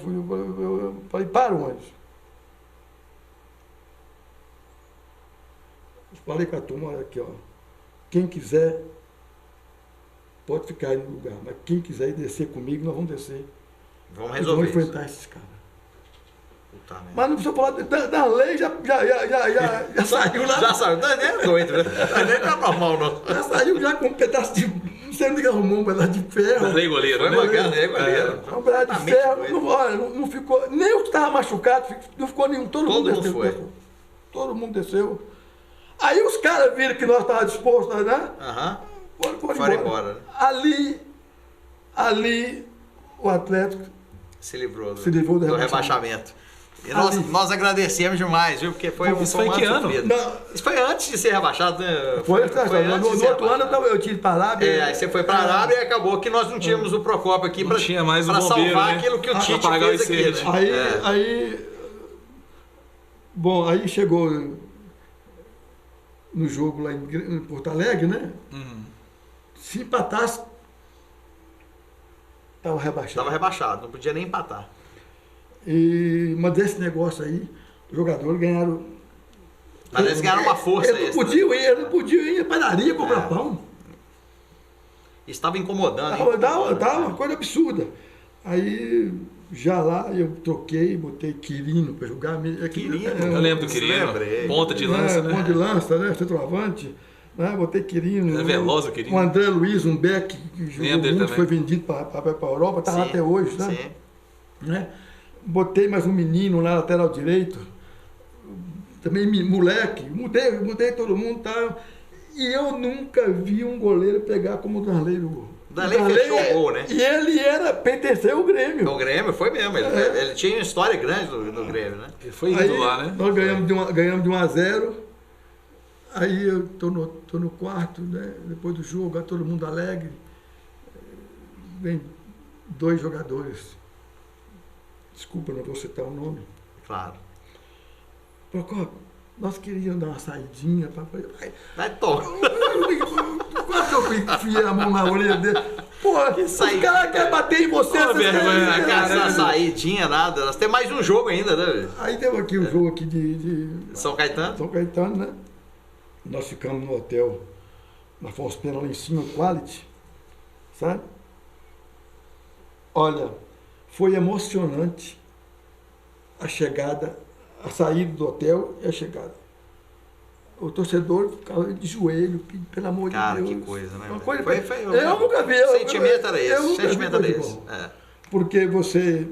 falei, para o ônibus. Eu falei com a turma, olha aqui, ó. Quem quiser pode ficar aí no lugar, mas quem quiser ir descer comigo, nós vamos descer. Vamos resolver Vamos enfrentar esses caras. Puta merda. Mas não precisa falar da lei, já saiu lá. Já saiu, não é doido, né? Não é normal, não. Já saiu já com um pedaço de. Não sei onde que arrumou um pedaço de ferro. Lei goleiro, Foi né? bacana, é goleiro. Um pedaço de ferro. Não ficou. Nem o que estava machucado, não ficou nenhum. Todo mundo desceu. foi. Todo mundo desceu. Aí os caras viram que nós estávamos dispostos, né? Aham. Foram embora. Né? Ali, o Atlético Se livrou se livrou do rebaixamento. E nós agradecemos demais, viu? Porque foi Isso foi que ano? Isso foi antes de ser rebaixado, né? Foi antes no de ser outro ano rebaixado. eu tive que parar. Aí você foi para a Arábia e acabou que nós não tínhamos o Procópio aqui para bombeiro, salvar né? aquilo que o Tite apagar fez o aqui. incêndio. Né? Aí chegou no jogo lá em Porto Alegre, né? Se empatasse, estava rebaixado. Estava rebaixado, não podia nem empatar. Mas desse negócio aí, os jogadores ganharam. Mas eles ganharam uma força Eles não podiam ir à padaria comprar pão. Estava incomodando. Tava uma coisa absurda. Aí, já lá, eu troquei, botei Quirino para jogar. Quirino? Eu lembro do Quirino. Lembrei. Ponta de lança, né? Ponta de lança, né? Centroavante. Né? Botei Quirino. É veloz o Quirino. O André Luiz, um back que jogou muito, também. foi vendido para a Europa, está lá até hoje, né? Sim. Né? Botei mais um menino na lateral direito, também moleque, mudei todo mundo, tá? E eu nunca vi um goleiro pegar como o Darley. O Darley fechou o gol, né? E ele pertenceu ao Grêmio. O Grêmio foi mesmo, ele tinha uma história grande no Grêmio, né? Ele foi indo lá, né? Nós ganhamos de 1-0, aí eu tô no quarto, né? Depois do jogo, todo mundo alegre, vem 2 jogadores. Desculpa, não vou citar o nome. Claro. Procópio, nós queríamos dar uma saidinha. Vai, toma. Quase eu enfiei a mão na orelha dele. Porra, os caras querem bater em você. Essa saidinha, nada. Nós temos mais um jogo ainda, né? Aí temos aqui um jogo aqui de São Caetano. São Caetano, né? Nós ficamos no hotel, na Afonso Pena, lá em cima, Quality. Sabe? Olha, foi emocionante a chegada, a saída do hotel e a chegada. O torcedor ficava de joelho, pelo amor de Deus. Cara, que coisa, né? Uma coisa, Foi eu nunca vi. O sentimento era esse. O sentimento era esse. Porque você...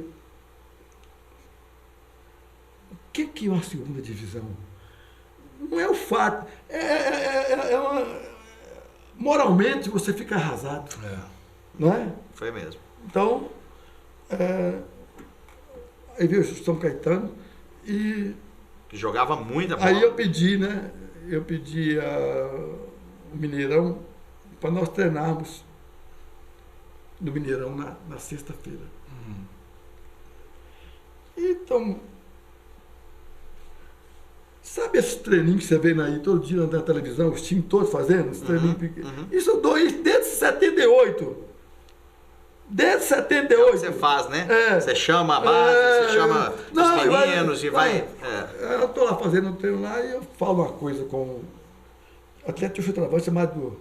O que é uma segunda divisão? Não é o fato. Moralmente você fica arrasado. Não é? Foi mesmo. Então, aí veio o São Caetano e... Que jogava muita bola. Aí eu pedi, né? Eu pedi o Mineirão para nós treinarmos no Mineirão na sexta-feira. Então, sabe esses treininhos que você vê aí todo dia na televisão, os times todos fazendo, esses treininhos pequenos? Isso eu dou isso desde 78. Desde 78. É o que você faz, né? Você chama a base, você chama os meninos e vai... Eu estou lá fazendo um treino lá e eu falo uma coisa com... Até tinha um centroavante chamado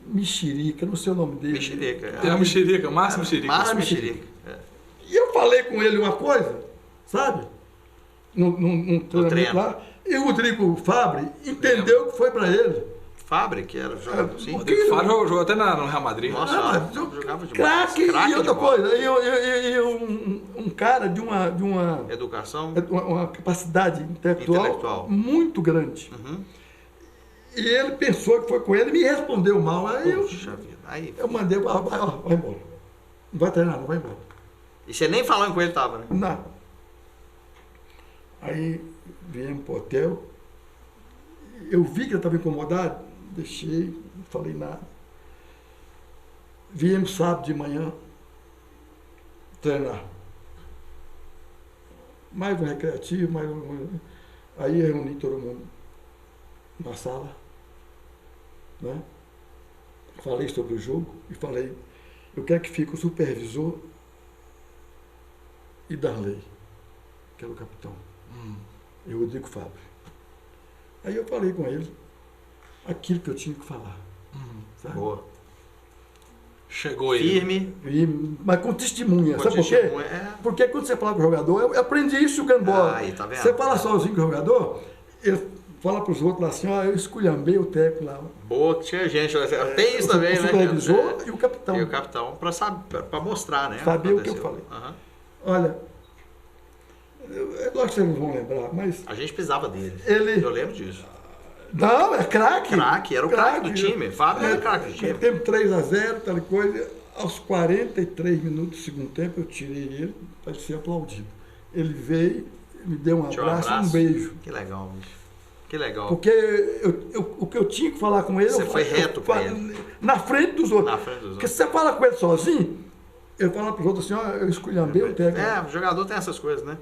Mexerica, não sei o nome dele. Mexerica. Tem a Mexerica, Márcio Mexerica. Márcio Mexerica. E eu falei com ele uma coisa, sabe? Num treinamento lá. E o Rodrigo Fabre entendeu que foi para ele. Fabre, que era jogador, sim. O Rodrigo Faro jogou até no Real Madrid. Nossa, Mas jogava demais. craque e outra de bola. coisa. E um cara de uma Educação. uma capacidade intelectual muito grande. Uhum. E ele pensou que foi com ele e me respondeu mal. Aí Puxa vida. Aí, eu mandei, vai embora. Não vai treinar, não vai embora. e você nem falando com ele tava, né? Não. Aí viemos pro hotel. Eu vi que ele estava incomodado, deixei, não falei nada. Viemos sábado de manhã treinar. Mais um recreativo, mais um. Aí eu reuni todo mundo na sala, né? Falei sobre o jogo e falei, eu quero que fique o supervisor e Darley, que era o capitão, e o Rodrigo Fabre. Aí eu falei com ele aquilo que eu tinha que falar. Sabe? Boa. Chegou ele. Firme. Mas com testemunha, Com sabe testemunha, por quê? é. Porque quando você fala com o jogador, eu aprendi isso jogando bola. Aí, tá vendo? Você fala sozinho com o jogador, ele fala para os outros lá assim, ó, eu esculhambei o técnico lá. Boa, que tinha gente. Tem isso também, o né? supervisor e o capitão. E o capitão, para mostrar, né? Sabia o que eu falei. Aham. Olha, é lógico que vocês não vão lembrar, mas A gente precisava dele. Ele- Eu lembro disso. não, é craque. Craque, era o craque do time. Fábio era craque do time. Teve 3-0, tal coisa. Aos 43 minutos do segundo tempo, eu tirei ele para ser aplaudido. Ele veio, me deu um Tinha abraço e um beijo. Que legal, bicho. Que legal. Porque o que eu tinha que falar com ele... Você eu foi falei- reto com ele. Na frente dos outros. Na frente dos Porque outros. se você fala com ele sozinho, eu falo para os outros assim, ó, eu esculhambei o técnico. É, o jogador tem essas coisas, né?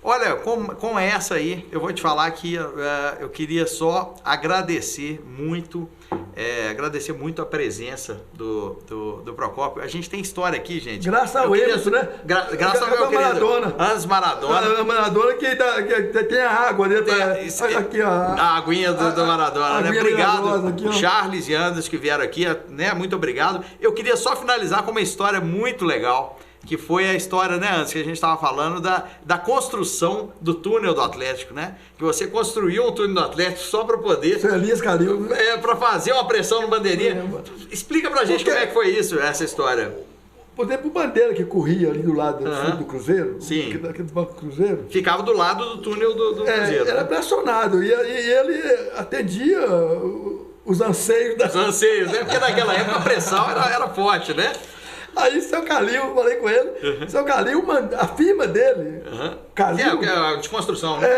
Olha, com essa aí, eu vou te falar que eu queria só agradecer muito a presença do Procópio. A gente tem história aqui, gente. Graças ao Eu queria- Emerson, né? Graças ao meu querido Maradona. Hans Maradona. A Maradona que tem a água dentro. Aqui, ó. A aguinha do Maradona, a né? aguinha Obrigado, milagrosa aqui, ó. Charles e Anderson que vieram aqui, né? Muito obrigado. Eu queria só finalizar com uma história muito legal, que foi a história, né, Anderson, que a gente estava falando da construção do túnel do Atlético, né? Que você construiu um túnel do Atlético só para poder... Feliz Calil. para fazer uma pressão no bandeirinha. Explica pra gente Porque- como é que foi isso, essa história. Por exemplo, o Bandeira que corria ali do lado do Cruzeiro, Sim. aquele do Banco Cruzeiro, Ficava do lado do túnel do Cruzeiro. era né? pressionado e ele atendia os anseios da... Os anseios, né? Porque naquela época a pressão era forte, né? Aí seu Calil, falei com ele, seu Calil, a firma dele, Calil, De construção, né?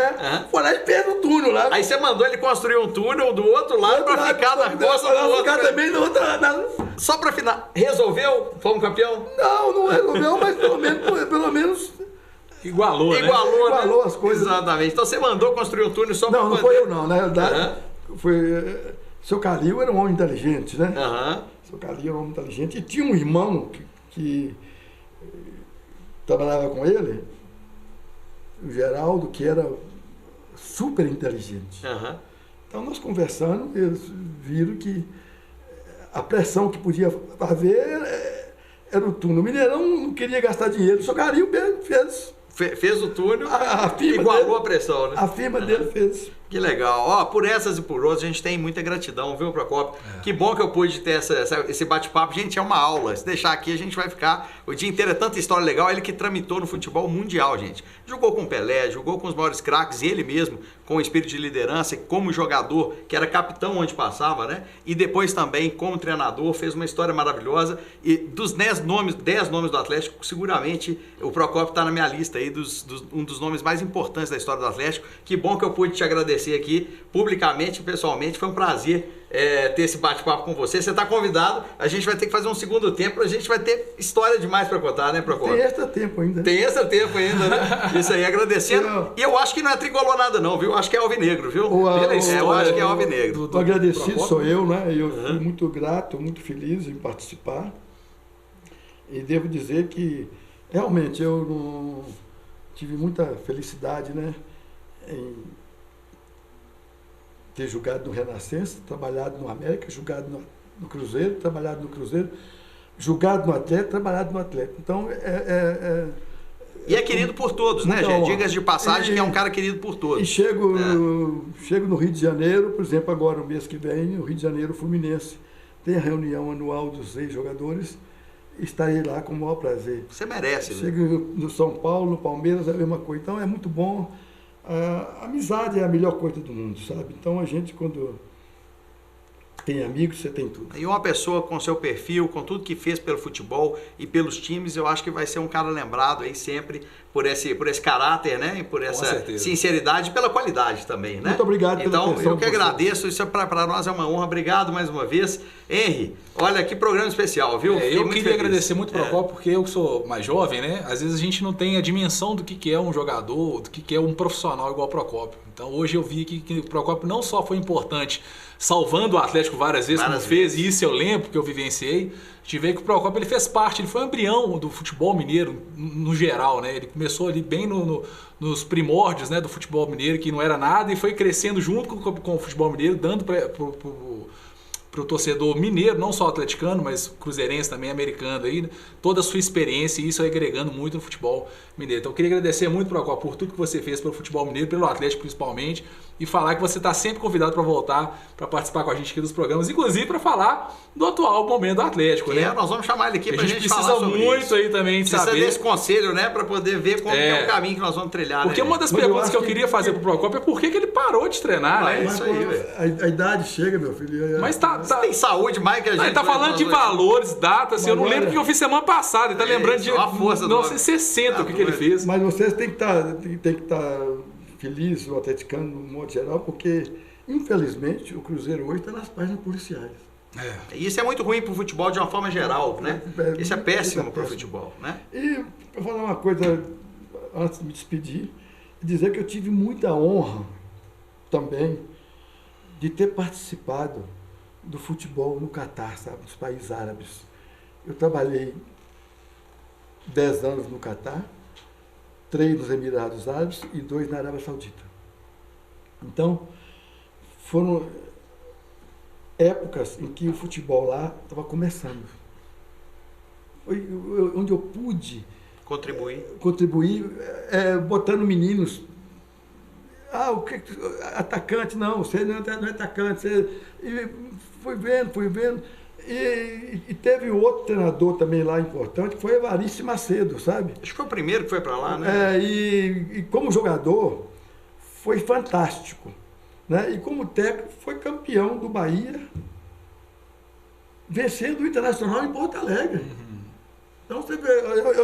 Uhum. foi lá e fez o túnel lá. Aí você mandou ele construir um túnel do outro lado pra ficar na costa do outro. Ficar também na outra... Só pra final. Resolveu? Fomos campeão? Não resolveu, mas pelo menos Igualou, né? Igualou as coisas. Exatamente. Então você mandou construir um túnel só pra não poder... foi eu não, na realidade, foi... Seu Calil era um homem inteligente, né? Aham. Seu Calil era um homem inteligente e tinha um irmão que trabalhava com ele, o Geraldo, que era super inteligente. Aham. Então nós conversando, eles viram que a pressão que podia haver era o túnel. O Mineirão não queria gastar dinheiro, o seu Calil fez. Fez o túnel, A firma igualou dele- a pressão, né? A firma dele fez. Que legal. Ó, por essas e por outras, a gente tem muita gratidão, viu, Procópio? Que bom que eu pude ter esse bate-papo. Gente, é uma aula. Se deixar aqui, a gente vai ficar o dia inteiro. É tanta história legal. Ele que tramitou no futebol mundial, gente. Jogou com Pelé, jogou com os maiores craques, ele mesmo, com o espírito de liderança, como jogador, que era capitão onde passava, né? E depois também, como treinador, fez uma história maravilhosa. E dos 10 nomes do Atlético, seguramente o Procópio está na minha lista aí, um dos nomes mais importantes da história do Atlético. Que bom que eu pude te agradecer aqui publicamente, pessoalmente. Foi um prazer ter esse bate-papo com você. Você está convidado. A gente vai ter que fazer um segundo tempo. A gente vai ter história demais para contar, né, Procópio? Tem extra tempo ainda. Tem esse tempo ainda, né? Isso aí, agradecendo. Não. E eu acho que não é tricolor nada não, viu? Acho que é alvinegro, viu? Pela Eu história acho que é alvinegro. O agradecido Procópio. sou eu, né? Eu fui muito grato, muito feliz em participar. E devo dizer que realmente eu não tive muita felicidade, né? Em ter jogado no Renascença, trabalhado no América, jogado no Cruzeiro, trabalhado no Cruzeiro, jogado no Atlético, trabalhado no Atlético. Então, E é querido por todos, né, gente? Diga-se de passagem que é um cara querido por todos. E chego no Rio de Janeiro, por exemplo, agora, o mês que vem, no Rio de Janeiro, o Fluminense tem a reunião anual dos ex-jogadores. Estarei lá com o maior prazer. Você merece, né? Chego no São Paulo, no Palmeiras, é a mesma coisa. Então é muito bom. A amizade é a melhor coisa do mundo, sabe? Então a gente, quando tem amigos, você tem tudo. E uma pessoa com seu perfil, com tudo que fez pelo futebol e pelos times, eu acho que vai ser um cara lembrado aí sempre por esse caráter, né? E por essa sinceridade e pela qualidade também, né? Muito obrigado pela Então, atenção eu que agradeço, isso para nós é uma honra. Obrigado mais uma vez. Henry, olha que programa especial, viu? Eu queria agradecer muito o Procópio, porque eu que sou mais jovem, né? Às vezes a gente não tem a dimensão do que é um jogador, do que é um profissional igual o Procópio. Então hoje eu vi que o Procópio não só foi importante salvando o Atlético várias vezes, como fez, e isso eu lembro, que eu vivenciei. A gente vê que o Procópio ele fez parte, ele foi um embrião do futebol mineiro no geral, né? Ele começou ali bem nos primórdios, né, do futebol mineiro, que não era nada, e foi crescendo junto com o futebol mineiro, dando para o torcedor mineiro, não só atleticano, mas cruzeirense também, americano, aí, toda a sua experiência, e isso agregando muito no futebol mineiro. Então eu queria agradecer muito, Procópio, por tudo que você fez pelo futebol mineiro, pelo Atlético principalmente, e falar que você está sempre convidado para voltar, para participar com a gente aqui dos programas, inclusive para falar do atual momento do Atlético, né? Nós vamos chamar ele aqui para a gente falar sobre isso. A gente precisa muito aí também de saber. Precisa desse conselho, né, para poder ver como é o caminho que nós vamos trilhar. Porque uma das perguntas que eu queria fazer para o Procópio é por que ele parou de treinar, né? Isso aí, velho. A idade chega, meu filho. Mas Você tem saúde mais que a gente. Ele tá falando de valores, datas, eu não lembro o que eu fiz semana passada, ele tá lembrando de a força 1960 o que ele fez. Mas vocês têm que estar felizes, o atleticano, no modo geral, porque, infelizmente, o Cruzeiro hoje está nas páginas policiais. Isso é muito ruim para o futebol de uma forma geral, né? Isso é péssimo para o futebol, né? E, para falar uma coisa, antes de me despedir, dizer que eu tive muita honra também de ter participado do futebol no Catar, sabe, nos países árabes. Eu trabalhei 10 anos no Catar, 3 nos Emirados Árabes e 2 na Arábia Saudita. Então, foram épocas em que o futebol lá estava começando. Foi onde eu pude contribuir botando meninos. Atacante, não, você não é atacante. E fui vendo. E teve outro treinador também lá importante, que foi Evaristo Macedo, sabe? Acho que foi o primeiro que foi para lá, né? E como jogador, foi fantástico. Né? E como técnico, foi campeão do Bahia, vencendo o Internacional em Porto Alegre. Então, você vê,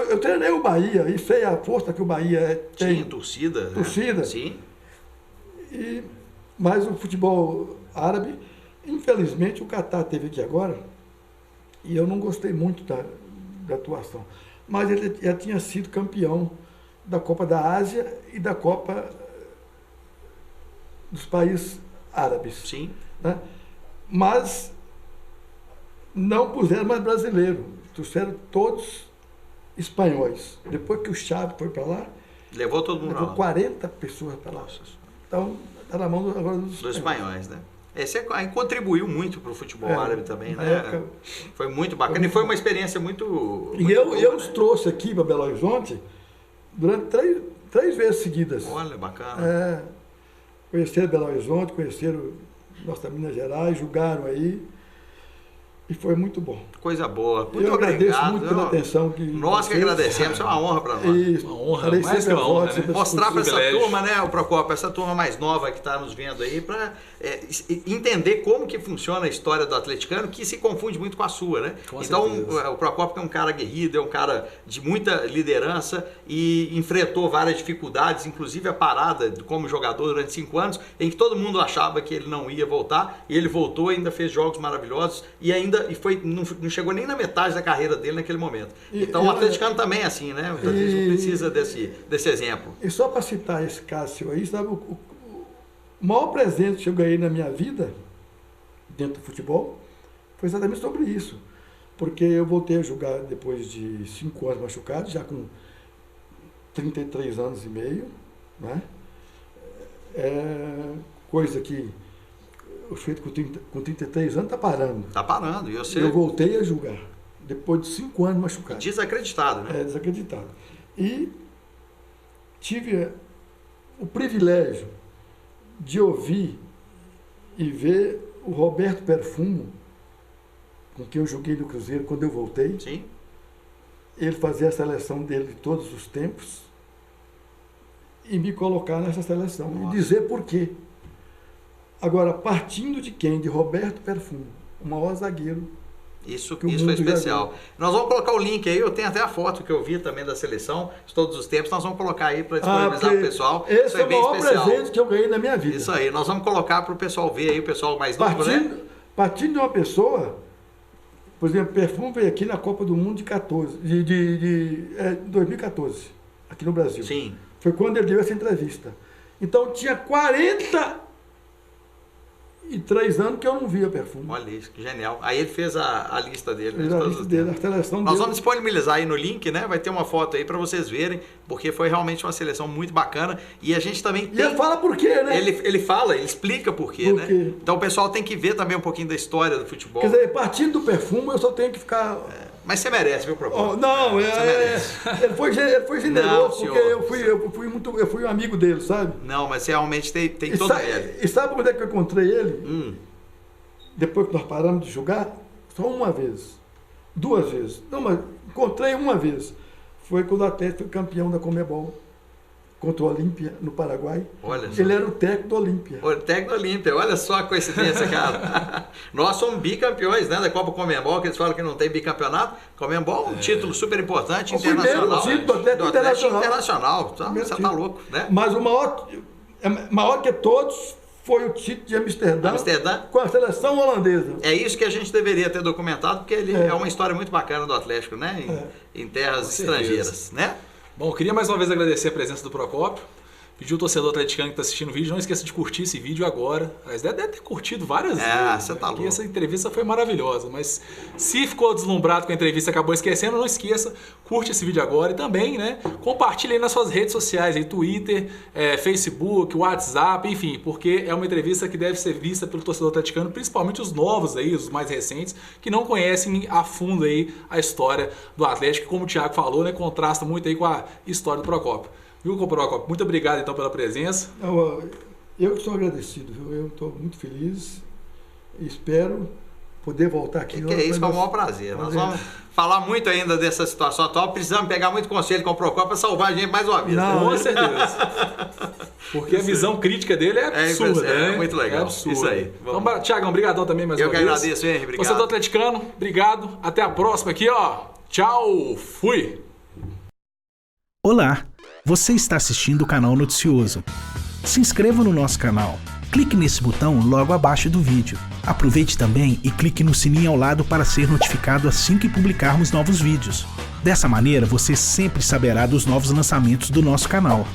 eu treinei o Bahia e sei a força que o Bahia tem. Tinha torcida. Torcida. Né? Sim. Mas o futebol árabe, infelizmente, o Catar teve aqui agora, e eu não gostei muito da atuação. Mas ele já tinha sido campeão da Copa da Ásia e da Copa dos países árabes. Sim. Né? Mas não puseram mais brasileiro, trouxeram todos espanhóis. Depois que o Xavi foi para lá, levou todo mundo levou 40 pessoas para lá. Então, está na mão agora dos espanhóis, né? Você contribuiu muito para o futebol árabe também, né? Época, foi muito bacana e foi uma experiência muito... E eu os trouxe aqui para Belo Horizonte durante três vezes seguidas. Olha, bacana. Conheceram Belo Horizonte, conheceram nossa Minas Gerais, julgaram aí. E foi muito bom. Coisa boa. Muito eu obrigado. Agradeço muito pela atenção. Nós que agradecemos, é uma honra para nós. Uma honra, mais que uma honra, né? Mostrar para essa turma, né, o Procópio, essa turma mais nova que está nos vendo aí, para entender como que funciona a história do atleticano, que se confunde muito com a sua, né? Então, o Procópio é um cara aguerrido, é um cara de muita liderança e enfrentou várias dificuldades, inclusive a parada como jogador durante 5 anos, em que todo mundo achava que ele não ia voltar, e ele voltou, ainda fez jogos maravilhosos, e ainda não chegou nem na metade da carreira dele naquele momento. Então o atleticano também é assim, né? O atleticano precisa desse exemplo. E só para citar esse caso seu aí, sabe, o maior presente que eu ganhei na minha vida, dentro do futebol, foi exatamente sobre isso. Porque eu voltei a jogar depois de 5 anos machucado, já com 33 anos e meio, né? Coisa que o feito com 33 anos está parando. Está parando. Eu voltei a jogar, depois de 5 anos machucado. Desacreditado, né? Desacreditado. E tive o privilégio de ouvir e ver o Roberto Perfumo, com quem eu joguei no Cruzeiro quando eu voltei. Sim. Ele fazia a seleção dele de todos os tempos e me colocar nessa seleção. Nossa. E dizer por quê. Agora, partindo de quem? De Roberto Perfumo, o maior zagueiro. Isso Que o foi mundo especial. já Nós vamos colocar o link aí, eu tenho até a foto que eu vi também da seleção, de todos os tempos, nós vamos colocar aí para disponibilizar para o pessoal. Esse Isso é o bem maior especial. presente que eu ganhei na minha vida. Isso aí, nós vamos colocar para o pessoal ver aí, o pessoal mais novo, né? Partindo de uma pessoa, por exemplo, Perfumo veio aqui na Copa do Mundo de 2014, aqui no Brasil. Sim. Foi quando ele deu essa entrevista. Então tinha 43 anos que eu não via Perfumo. Olha isso, que genial. Aí ele fez a lista dele. Fez a lista dele, a seleção Nós dele. vamos disponibilizar aí no link, né? Vai ter uma foto aí para vocês verem, porque foi realmente uma seleção muito bacana. E a gente também E tem... ele fala por quê, né? Ele fala, ele explica por quê, Por né? quê? Então o pessoal tem que ver também um pouquinho da história do futebol. Quer dizer, partindo do Perfumo, eu só tenho que ficar... Mas você merece, viu, Procópio? Não, Você merece. ele foi generoso, Não, porque senhor. eu fui um amigo dele, sabe? Não, mas você realmente tem E todo sabe, ele. e sabe quando é que eu encontrei ele? Depois que nós paramos de jogar? Só uma vez. 2 vezes. Não, mas encontrei uma vez. Foi quando o Atlético foi campeão da Conmebol contra o Olímpia, no Paraguai. Olha só. Ele era o técnico do Olímpia. O técnico da Olímpia, olha só a coincidência, cara. Nós somos bicampeões, né, da Copa Conmebol, que eles falam que não tem bicampeonato. Conmebol, um título super importante, O primeiro internacional. título do Atlético Internacional. Internacional. Então, Primeiro você tá título. louco, né? Mas o maior que todos foi o título de Amsterdã, Amsterdã. com a seleção holandesa. É isso que a gente deveria ter documentado, porque ele é uma história muito bacana do Atlético, né? Em terras estrangeiras, né? Bom, eu queria mais uma vez agradecer a presença do Procópio. Pedir o torcedor atleticano que está assistindo o vídeo, não esqueça de curtir esse vídeo agora. Mas deve ter curtido várias vezes. Você tá louco. Essa entrevista foi maravilhosa. Mas se ficou deslumbrado com a entrevista e acabou esquecendo, não esqueça, curte esse vídeo agora e também, né, compartilhe aí nas suas redes sociais, aí, Twitter, Facebook, WhatsApp, enfim, porque é uma entrevista que deve ser vista pelo torcedor atleticano, principalmente os novos aí, os mais recentes, que não conhecem a fundo aí a história do Atlético, que, como o Thiago falou, né, contrasta muito aí com a história do Procópio. Viu, Procópio? Muito obrigado, então, pela presença. Eu que sou agradecido, viu? Eu estou muito feliz e espero poder voltar aqui. Que é isso, com o maior prazer. Nós vamos falar muito ainda dessa situação atual. Precisamos pegar muito conselho com o Procópio para salvar a gente mais uma vez. Não, com certeza. Porque a visão crítica dele é absurda, né? É muito legal. É absurdo. Isso aí. Então, Thiagão, obrigadão também mais uma vez. Eu que agradeço, Henry. Obrigado. Você do atleticano, obrigado. Até a próxima aqui, ó. Tchau, fui. Olá, você está assistindo o canal Noticioso. Se inscreva no nosso canal. Clique nesse botão logo abaixo do vídeo. Aproveite também e clique no sininho ao lado para ser notificado assim que publicarmos novos vídeos. Dessa maneira, você sempre saberá dos novos lançamentos do nosso canal.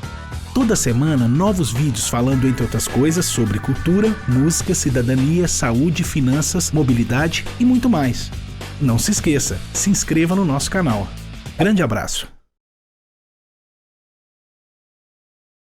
Toda semana, novos vídeos falando, entre outras coisas, sobre cultura, música, cidadania, saúde, finanças, mobilidade e muito mais. Não se esqueça, se inscreva no nosso canal. Grande abraço!